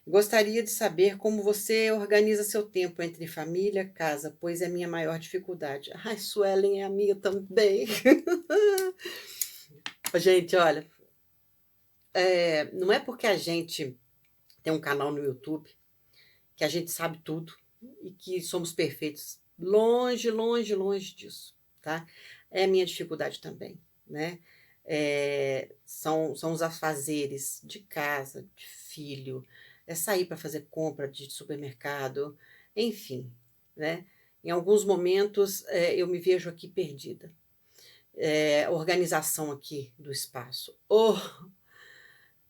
Gostaria de saber como você organiza seu tempo entre família e casa, pois é a minha maior dificuldade. Ai, Suelen é a minha também. Gente, olha, não é porque a gente tem um canal no YouTube que a gente sabe tudo e que somos perfeitos. Longe, longe, longe disso, tá? É a minha dificuldade também, né? São os afazeres de casa, de filho, é sair para fazer compra de supermercado, enfim, né? Em alguns momentos eu me vejo aqui perdida. Organização aqui do espaço. Oh,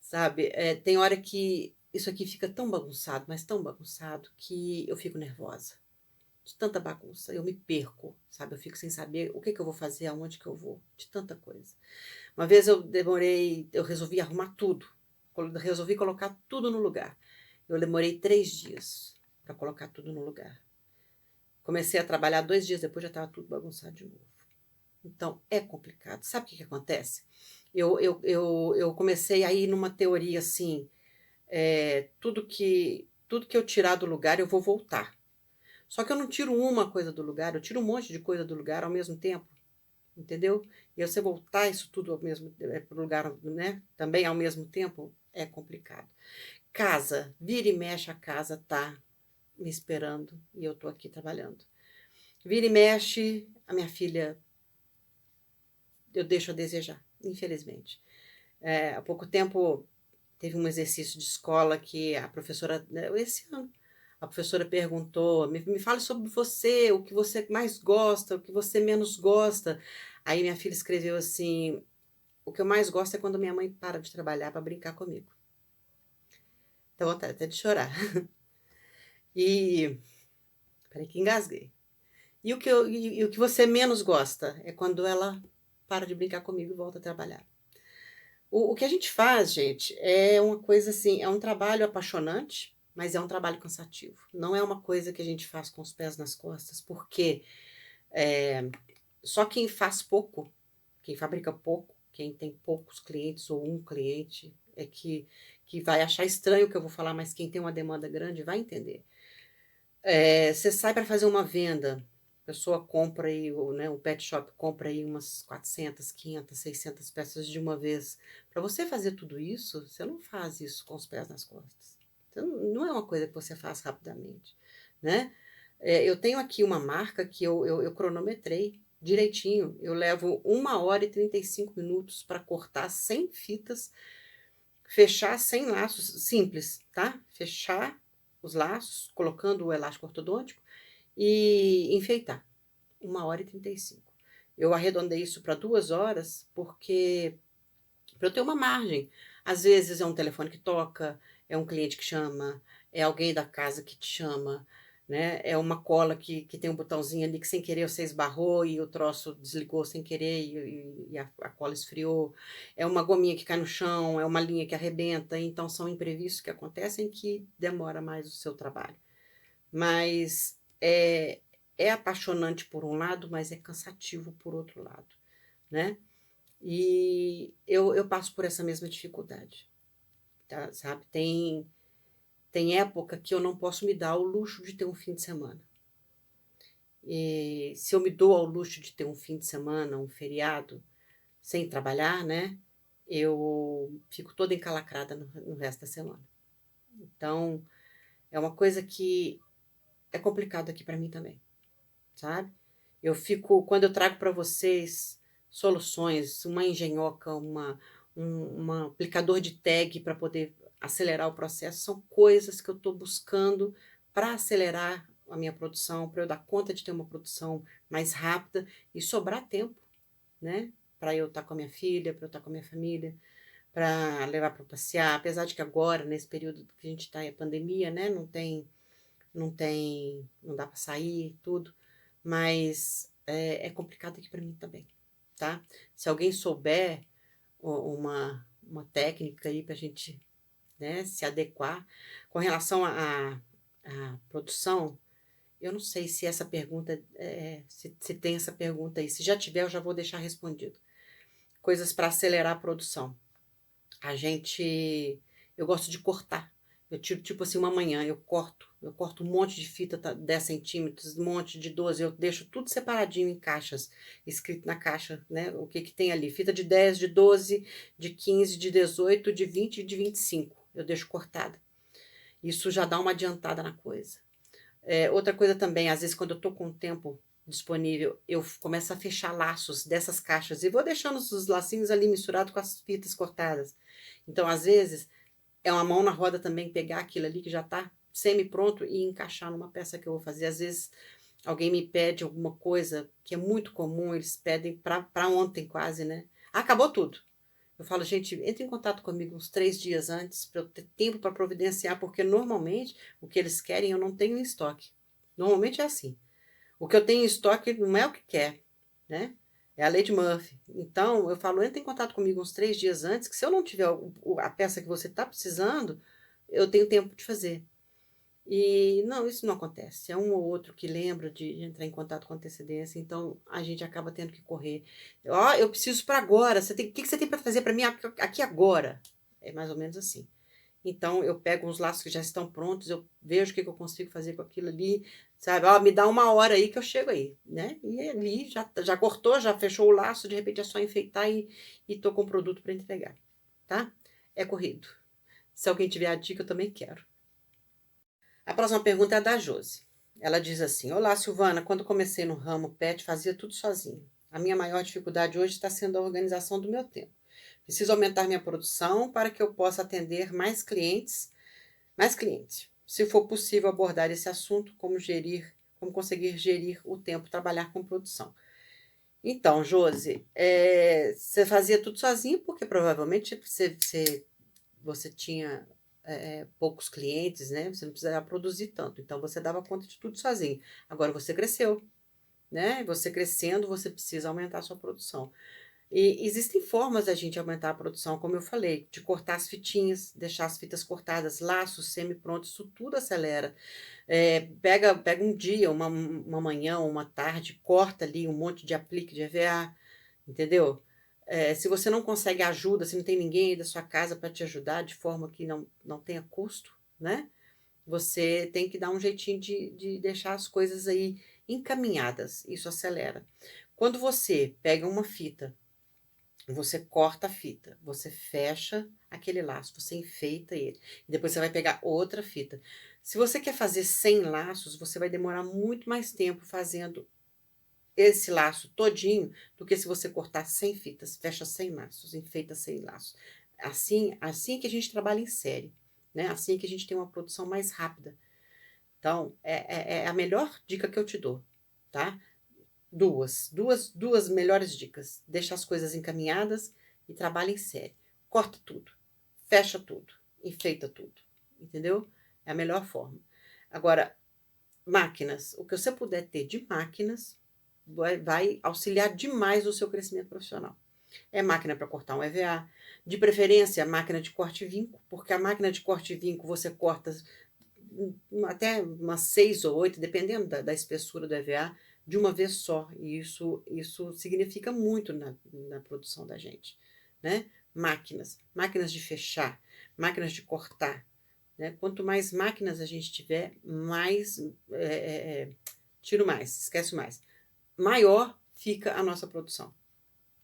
sabe, tem hora que isso aqui fica tão bagunçado, mas tão bagunçado, que eu fico nervosa. De tanta bagunça, eu me perco, sabe, eu fico sem saber o que que eu vou fazer, aonde que eu vou, de tanta coisa. Uma vez eu resolvi arrumar tudo, resolvi colocar tudo no lugar. Eu demorei 3 dias para colocar tudo no lugar. Comecei a trabalhar 2 dias depois, já estava tudo bagunçado de novo. Então é complicado. Sabe o que que acontece? Eu comecei a ir numa teoria assim, tudo que eu tirar do lugar eu vou voltar. Só que eu não tiro uma coisa do lugar, eu tiro um monte de coisa do lugar ao mesmo tempo, entendeu? E você voltar isso tudo ao mesmo para o lugar, né, também ao mesmo tempo, é complicado. Casa, vira e mexe a casa tá me esperando e eu tô aqui trabalhando. Vira e mexe, a minha filha eu deixo a desejar, infelizmente. Há pouco tempo teve um exercício de escola que a professora, né, esse ano, a professora perguntou: me fale sobre você, o que você mais gosta, o que você menos gosta. Aí minha filha escreveu assim: o que eu mais gosto é quando minha mãe para de trabalhar para brincar comigo. Dá vontade até de chorar. E, peraí que engasguei. E o que você menos gosta é quando ela para de brincar comigo e volta a trabalhar. O que a gente faz, gente, é uma coisa assim, é um trabalho apaixonante, mas é um trabalho cansativo. Não é uma coisa que a gente faz com os pés nas costas, porque só quem faz pouco, quem fabrica pouco, quem tem poucos clientes ou um cliente, que vai achar estranho o que eu vou falar, mas quem tem uma demanda grande vai entender. Você sai para fazer uma venda, a pessoa compra aí, né, o pet shop compra aí umas 400, 500, 600 peças de uma vez. Para você fazer tudo isso, você não faz isso com os pés nas costas. Então, não é uma coisa que você faz rapidamente, né? Eu tenho aqui uma marca que eu cronometrei direitinho. Eu levo 1 hora e 35 minutos para cortar 100 fitas, fechar 100 laços, simples, tá? Fechar os laços, colocando o elástico ortodôntico e enfeitar. 1 hora e 35. Eu arredondei isso para 2 horas, porque para eu ter uma margem. Às vezes é um telefone que toca, é um cliente que chama, é alguém da casa que te chama, né? É uma cola que tem um botãozinho ali que sem querer você esbarrou e o troço desligou sem querer e a cola esfriou. É uma gominha que cai no chão, é uma linha que arrebenta. Então são imprevistos que acontecem que demora mais o seu trabalho. Mas é apaixonante por um lado, mas é cansativo por outro lado, né? E eu passo por essa mesma dificuldade, tá, sabe? Tem época que eu não posso me dar ao luxo de ter um fim de semana. E se eu me dou ao luxo de ter um fim de semana, um feriado, sem trabalhar, né? Eu fico toda encalacrada no resto da semana. Então, é uma coisa que é complicado aqui para mim também, sabe? Quando eu trago para vocês soluções, uma engenhoca, um aplicador de tag para poder acelerar o processo, são coisas que eu estou buscando para acelerar a minha produção, para eu dar conta de ter uma produção mais rápida e sobrar tempo, né? Para eu estar com a minha filha, para eu estar com a minha família, para levar para passear. Apesar de que agora, nesse período que a gente está em pandemia, né? Não dá para sair e tudo, mas é complicado aqui para mim também, tá? Se alguém souber uma técnica aí para a gente, né, se adequar com relação à produção, eu não sei se essa pergunta, se tem essa pergunta aí. Se já tiver, eu já vou deixar respondido. Coisas para acelerar a produção. Eu gosto de cortar. Eu tiro, tipo assim, uma manhã, eu corto um monte de fita, 10 centímetros, um monte de 12, eu deixo tudo separadinho em caixas, escrito na caixa, né, o que que tem ali, fita de 10, de 12, de 15, de 18, de 20 e de 25, eu deixo cortada. Isso já dá uma adiantada na coisa. Outra coisa também, às vezes quando eu tô com tempo disponível, eu começo a fechar laços dessas caixas e vou deixando os lacinhos ali misturados com as fitas cortadas. Então, às vezes, é uma mão na roda também pegar aquilo ali que já está semi-pronto e encaixar numa peça que eu vou fazer. Às vezes, alguém me pede alguma coisa que é muito comum, eles pedem para ontem quase, né? Acabou tudo. Eu falo: "Gente, entre em contato comigo uns 3 dias antes para eu ter tempo para providenciar", porque normalmente o que eles querem eu não tenho em estoque. Normalmente é assim. O que eu tenho em estoque não é o que quer, né, é a lei de Murphy. Então eu falo: "Entra em contato comigo uns 3 dias antes, que se eu não tiver a peça que você está precisando, eu tenho tempo de fazer". E não, isso não acontece. É um ou outro que lembra de entrar em contato com antecedência, então a gente acaba tendo que correr. "Ó, eu preciso para agora, você tem o que que você tem para fazer para mim aqui agora?". É mais ou menos assim. Então eu pego uns laços que já estão prontos, eu vejo o que que eu consigo fazer com aquilo ali, sabe, "Ó, me dá 1 hora aí que eu chego aí", né, e ali já cortou, já fechou o laço, de repente é só enfeitar e tô com o produto para entregar, tá. É corrido. Se alguém tiver a dica, eu também quero. A próxima pergunta é da Josi. Ela diz assim: "Olá, Silvana, quando comecei no ramo pet, fazia tudo sozinha. A minha maior dificuldade hoje está sendo a organização do meu tempo. Preciso aumentar minha produção para que eu possa atender mais clientes. Se for possível abordar esse assunto, como conseguir gerir o tempo, trabalhar com produção". Então, Josi, você fazia tudo sozinha, porque provavelmente você tinha, poucos clientes, né, você não precisava produzir tanto, então você dava conta de tudo sozinho. Agora você cresceu, né, você crescendo, você precisa aumentar a sua produção. E existem formas da gente aumentar a produção, como eu falei, de cortar as fitinhas, deixar as fitas cortadas, laços semi-prontos, isso tudo acelera. Pega um dia, uma manhã, uma tarde, corta ali um monte de aplique de EVA, entendeu? Se você não consegue ajuda, se não tem ninguém aí da sua casa para te ajudar de forma que não tenha custo, né, você tem que dar um jeitinho de deixar as coisas aí encaminhadas, isso acelera. Quando você pega uma fita, você corta a fita, você fecha aquele laço, você enfeita ele, e depois você vai pegar outra fita. Se você quer fazer 100 laços, você vai demorar muito mais tempo fazendo esse laço todinho, do que se você cortar 100 fitas, fecha 100 laços, enfeita 100 laços. Assim que a gente trabalha em série, né, assim que a gente tem uma produção mais rápida. Então, é a melhor dica que eu te dou, tá. Duas melhores dicas: deixa as coisas encaminhadas e trabalha em série. Corta tudo, fecha tudo, enfeita tudo, entendeu? É a melhor forma. Agora, máquinas, o que você puder ter de máquinas, vai auxiliar demais o seu crescimento profissional. É máquina para cortar um EVA, de preferência máquina de corte e vinco, porque a máquina de corte e vinco você corta até umas 6 ou 8, dependendo da espessura do EVA, de uma vez só, e isso significa muito na produção da gente, né. Máquinas de fechar, máquinas de cortar, né, quanto mais máquinas a gente tiver, mais, tiro mais, esquece mais, maior fica a nossa produção,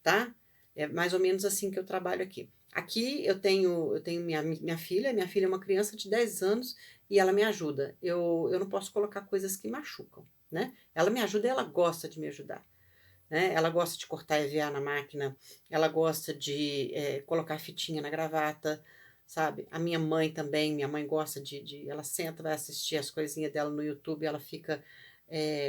tá. É mais ou menos assim que eu trabalho aqui. Aqui eu tenho minha filha é uma criança de 10 anos e ela me ajuda. Eu não posso colocar coisas que machucam, né. Ela me ajuda e ela gosta de me ajudar, né. Ela gosta de cortar EVA na máquina, ela gosta de, colocar fitinha na gravata, sabe. A minha mãe gosta de ela senta, vai assistir as coisinhas dela no YouTube, ela fica,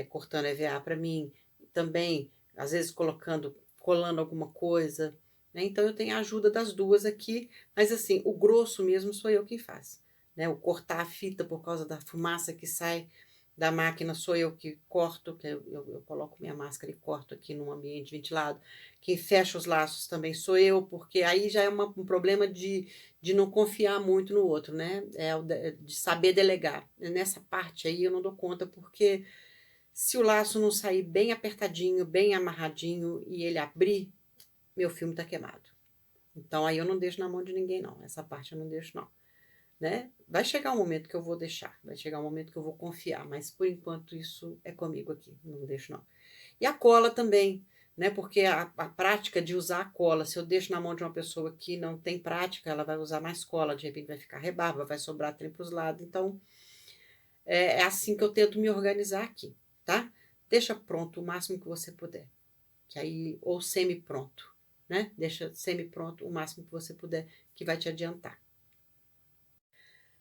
cortando EVA para mim, também, às vezes colando alguma coisa, né. Então eu tenho a ajuda das 2 aqui, mas assim, o grosso mesmo sou eu quem faz, né. O cortar a fita por causa da fumaça que sai da máquina sou eu que corto, que eu coloco minha máscara e corto aqui num ambiente ventilado. Quem fecha os laços também sou eu, porque aí já é um problema de não confiar muito no outro, né, de saber delegar. Nessa parte aí eu não dou conta, porque se o laço não sair bem apertadinho, bem amarradinho e ele abrir, meu filme está queimado. Então aí eu não deixo na mão de ninguém não, essa parte eu não deixo não, né. Vai chegar um momento que eu vou deixar, vai chegar um momento que eu vou confiar, mas por enquanto isso é comigo aqui, não deixo não. E a cola também, né, porque a prática de usar a cola, se eu deixo na mão de uma pessoa que não tem prática, ela vai usar mais cola, de repente vai ficar rebarba, vai sobrar trem para os lados, então é assim que eu tento me organizar aqui, tá. Deixa pronto o máximo que você puder, que aí ou semi-pronto, né, deixa semi-pronto o máximo que você puder, que vai te adiantar.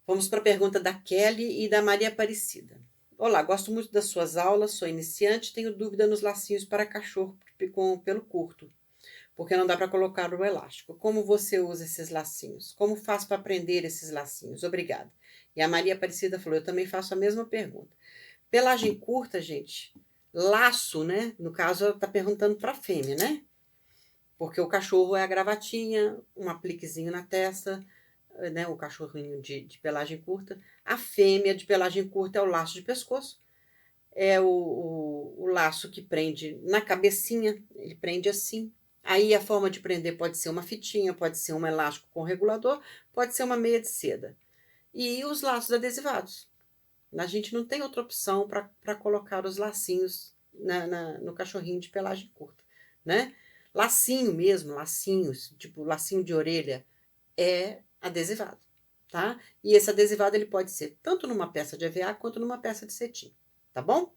Vamos para a pergunta da Kelly e da Maria Aparecida. Olá, gosto muito das suas aulas, sou iniciante, tenho dúvida nos lacinhos para cachorro com pelo curto. porque não dá para colocar o elástico. Como você usa esses lacinhos? Como faz para prender esses lacinhos? Obrigada. E a Maria Aparecida falou, eu também faço a mesma pergunta. Pelagem curta, gente, laço, né? No caso, ela está perguntando para a fêmea, né? Porque o cachorro é a gravatinha, um apliquezinho na testa, né? O cachorrinho de pelagem curta. A fêmea de pelagem curta é o laço de pescoço. É o laço que prende na cabecinha, ele prende assim. Aí a forma de prender pode ser uma fitinha, pode ser um elástico com regulador, pode ser uma meia de seda. E os laços adesivados. A gente não tem outra opção para colocar os lacinhos no cachorrinho de pelagem curta, né? Lacinho mesmo, lacinhos, tipo lacinho de orelha, é adesivado, tá? E esse adesivado ele pode ser tanto numa peça de EVA quanto numa peça de cetim, tá bom?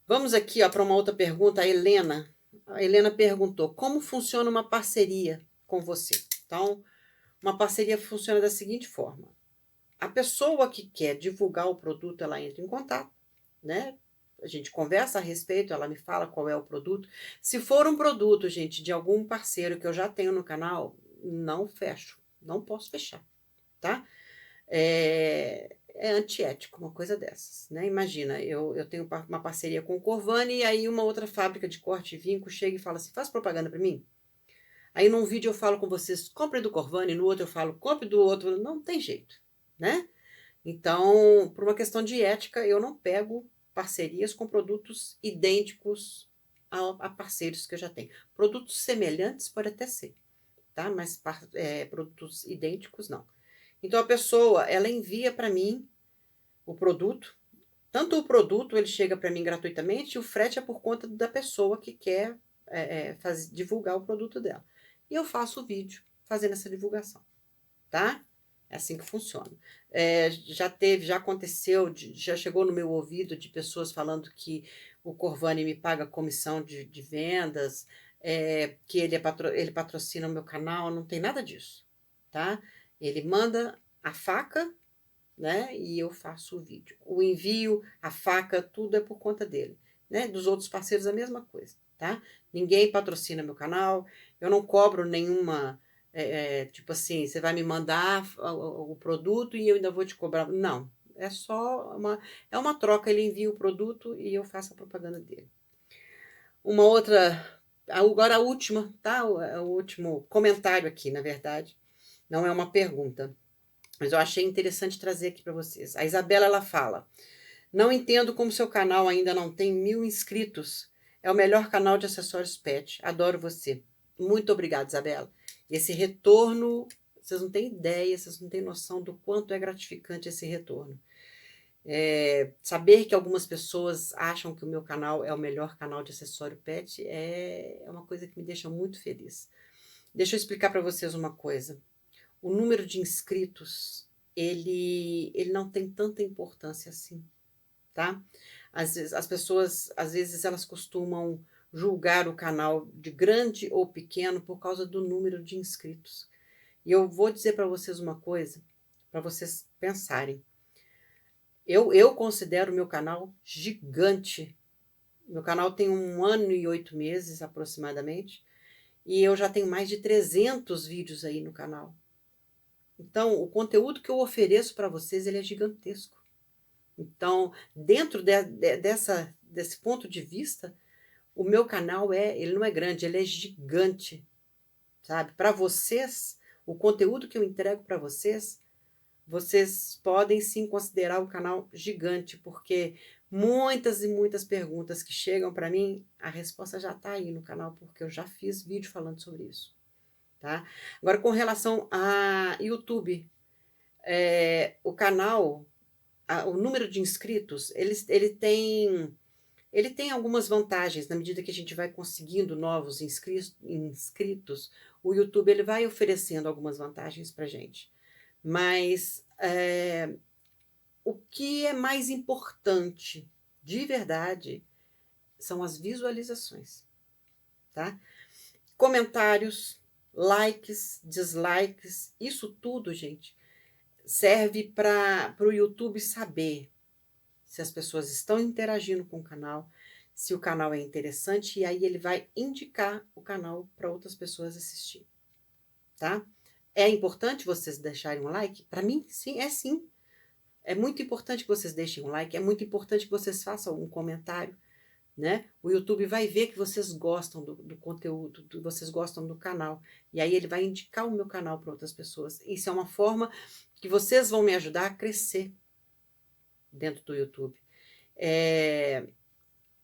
Vamos aqui, ó, para uma outra pergunta, a Helena. A Helena perguntou: como funciona uma parceria com você? Então, uma parceria funciona da seguinte forma: a pessoa que quer divulgar o produto, ela entra em contato, né? A gente conversa a respeito, ela me fala qual é o produto. Se for um produto, gente, de algum parceiro que eu já tenho no canal, não fecho, não posso fechar, tá? É antiético uma coisa dessas, né? Imagina, eu tenho uma parceria com o Corvani e aí uma outra fábrica de corte e vinco chega e fala assim, faz propaganda para mim? Aí num vídeo eu falo com vocês, compre do Corvani, no outro eu falo, compre do outro, não tem jeito, né? Então, por uma questão de ética, eu não pego parcerias com produtos idênticos a parceiros que eu já tenho. Produtos semelhantes pode até ser, tá? Mas produtos idênticos, não. Então, a pessoa, ela envia para mim o produto, tanto o produto, ele chega para mim gratuitamente, e o frete é por conta da pessoa que quer divulgar o produto dela. E eu faço o vídeo fazendo essa divulgação, tá? É assim que funciona. Já aconteceu, já chegou no meu ouvido de pessoas falando que o Corvani me paga comissão de vendas, que ele patrocina o meu canal, não tem nada disso, tá? Ele manda a faca, né? E eu faço o vídeo. O envio, a faca, tudo é por conta dele, né? Dos outros parceiros a mesma coisa, tá? Ninguém patrocina meu canal, eu não cobro nenhuma, tipo assim, você vai me mandar o produto e eu ainda vou te cobrar. Não, é só uma troca, ele envia o produto e eu faço a propaganda dele. Uma outra, agora a última, tá? O último comentário aqui, na verdade, não é uma pergunta. Mas eu achei interessante trazer aqui para vocês. A Isabela, ela fala, não entendo como seu canal ainda não tem 1000 inscritos. É o melhor canal de acessórios pet. Adoro você. Muito obrigada, Isabela. Esse retorno, vocês não têm ideia, vocês não têm noção do quanto é gratificante esse retorno. Saber que algumas pessoas acham que o meu canal é o melhor canal de acessório pet é uma coisa que me deixa muito feliz. Deixa eu explicar para vocês uma coisa. O número de inscritos, ele não tem tanta importância assim, tá? Às vezes, as pessoas, às vezes, elas costumam julgar o canal de grande ou pequeno por causa do número de inscritos. E eu vou dizer para vocês uma coisa, para vocês pensarem. Eu considero o meu canal gigante. Meu canal tem 1 ano e 8 meses, aproximadamente, e eu já tenho mais de 300 vídeos aí no canal. Então, o conteúdo que eu ofereço para vocês, ele é gigantesco. Então, dentro desse ponto de vista, o meu canal ele não é grande, ele é gigante, sabe? Para vocês, o conteúdo que eu entrego para vocês, vocês podem sim considerar o canal gigante, porque muitas e muitas perguntas que chegam para mim, a resposta já está aí no canal, porque eu já fiz vídeo falando sobre isso, tá? Agora, com relação a YouTube, o canal, o número de inscritos, ele tem algumas vantagens, na medida que a gente vai conseguindo novos inscritos, o YouTube ele vai oferecendo algumas vantagens para gente. Mas o que é mais importante, de verdade, são as visualizações, tá? Comentários, likes, dislikes, isso tudo, gente, serve para o YouTube saber se as pessoas estão interagindo com o canal, se o canal é interessante, e aí ele vai indicar o canal para outras pessoas assistir, tá? É importante vocês deixarem um like? Para mim, sim, é sim. É muito importante que vocês deixem um like, é muito importante que vocês façam um comentário, né? O YouTube vai ver que vocês gostam do conteúdo, vocês gostam do canal, e aí ele vai indicar o meu canal para outras pessoas. Isso é uma forma que vocês vão me ajudar a crescer dentro do YouTube.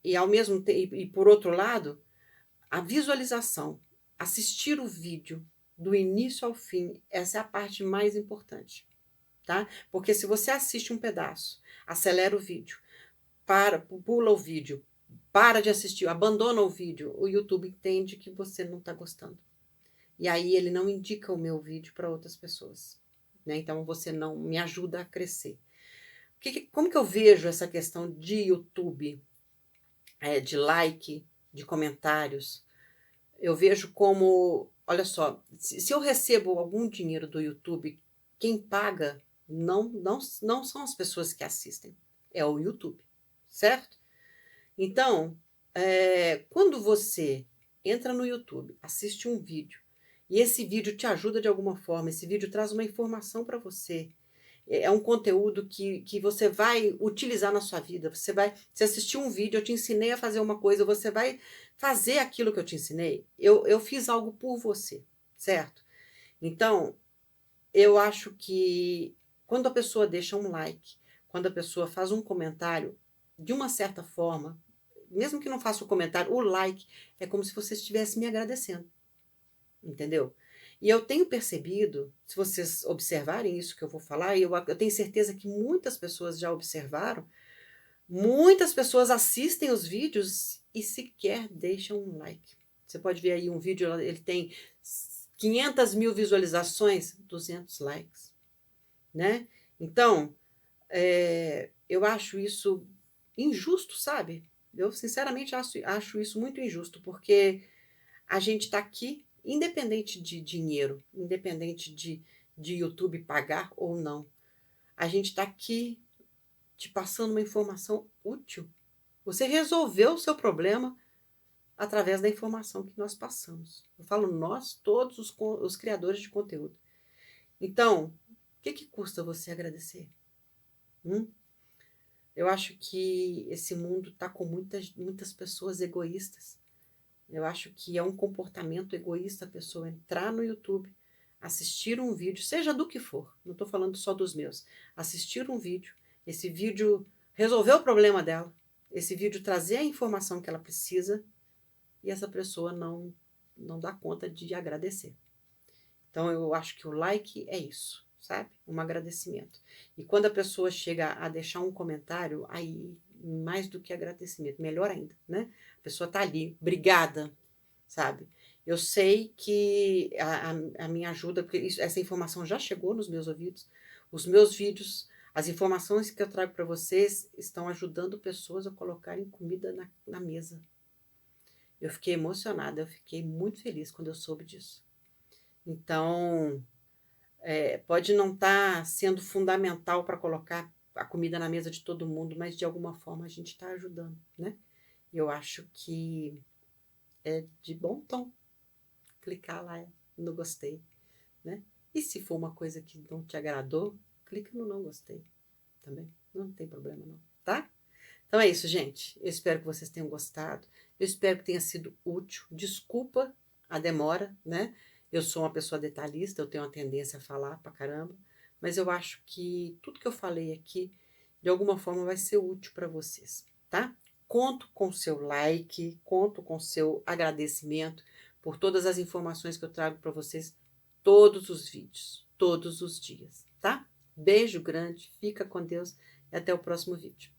E ao mesmo tempo, e por outro lado, a visualização, assistir o vídeo do início ao fim, essa é a parte mais importante, tá? Porque se você assiste um pedaço, acelera o vídeo, pula o vídeo, para de assistir, abandona o vídeo, o YouTube entende que você não está gostando. E aí ele não indica o meu vídeo para outras pessoas, né? Então você não me ajuda a crescer. Como que eu vejo essa questão de YouTube, de like, de comentários? Eu vejo como, olha só, se eu recebo algum dinheiro do YouTube, quem paga não são as pessoas que assistem, é o YouTube, certo? Então, quando você entra no YouTube, assiste um vídeo, e esse vídeo te ajuda de alguma forma, esse vídeo traz uma informação para você, é um conteúdo que você vai utilizar na sua vida, você assistiu um vídeo, eu te ensinei a fazer uma coisa, você vai fazer aquilo que eu te ensinei, eu fiz algo por você, certo? Então, eu acho que quando a pessoa deixa um like, quando a pessoa faz um comentário, de uma certa forma, mesmo que não faça o comentário, o like é como se você estivesse me agradecendo, entendeu? E eu tenho percebido, se vocês observarem isso que eu vou falar, e eu tenho certeza que muitas pessoas já observaram, muitas pessoas assistem os vídeos e sequer deixam um like. Você pode ver aí um vídeo, ele tem 500 mil visualizações, 200 likes, né? Então, eu acho isso injusto, sabe? Eu sinceramente acho isso muito injusto, porque a gente está aqui, independente de dinheiro, independente de YouTube pagar ou não, a gente está aqui te passando uma informação útil. Você resolveu o seu problema através da informação que nós passamos. Eu falo nós, todos os criadores de conteúdo. Então, o que custa você agradecer? Eu acho que esse mundo está com muitas pessoas egoístas. Eu acho que é um comportamento egoísta a pessoa entrar no YouTube, assistir um vídeo, seja do que for, não estou falando só dos meus, assistir um vídeo, esse vídeo resolver o problema dela, esse vídeo trazer a informação que ela precisa e essa pessoa não dá conta de agradecer. Então eu acho que o like é isso, sabe? Um agradecimento. E quando a pessoa chega a deixar um comentário, aí mais do que agradecimento, melhor ainda, né? A pessoa tá ali, obrigada, sabe? Eu sei que a minha ajuda, porque essa informação já chegou nos meus ouvidos, os meus vídeos, as informações que eu trago para vocês estão ajudando pessoas a colocarem comida na mesa. Eu fiquei emocionada, eu fiquei muito feliz quando eu soube disso. Então, pode não estar sendo fundamental para colocar a comida na mesa de todo mundo, mas de alguma forma a gente está ajudando, né? E eu acho que é de bom tom clicar lá no gostei, né? E se for uma coisa que não te agradou, clica no não gostei também, não tem problema não, tá? Então é isso, gente. Eu espero que vocês tenham gostado. Eu espero que tenha sido útil. Desculpa a demora, né? Eu sou uma pessoa detalhista, eu tenho uma tendência a falar pra caramba, mas eu acho que tudo que eu falei aqui, de alguma forma, vai ser útil para vocês, tá? Conto com o seu like, conto com o seu agradecimento por todas as informações que eu trago para vocês todos os vídeos, todos os dias, tá? Beijo grande, fica com Deus e até o próximo vídeo.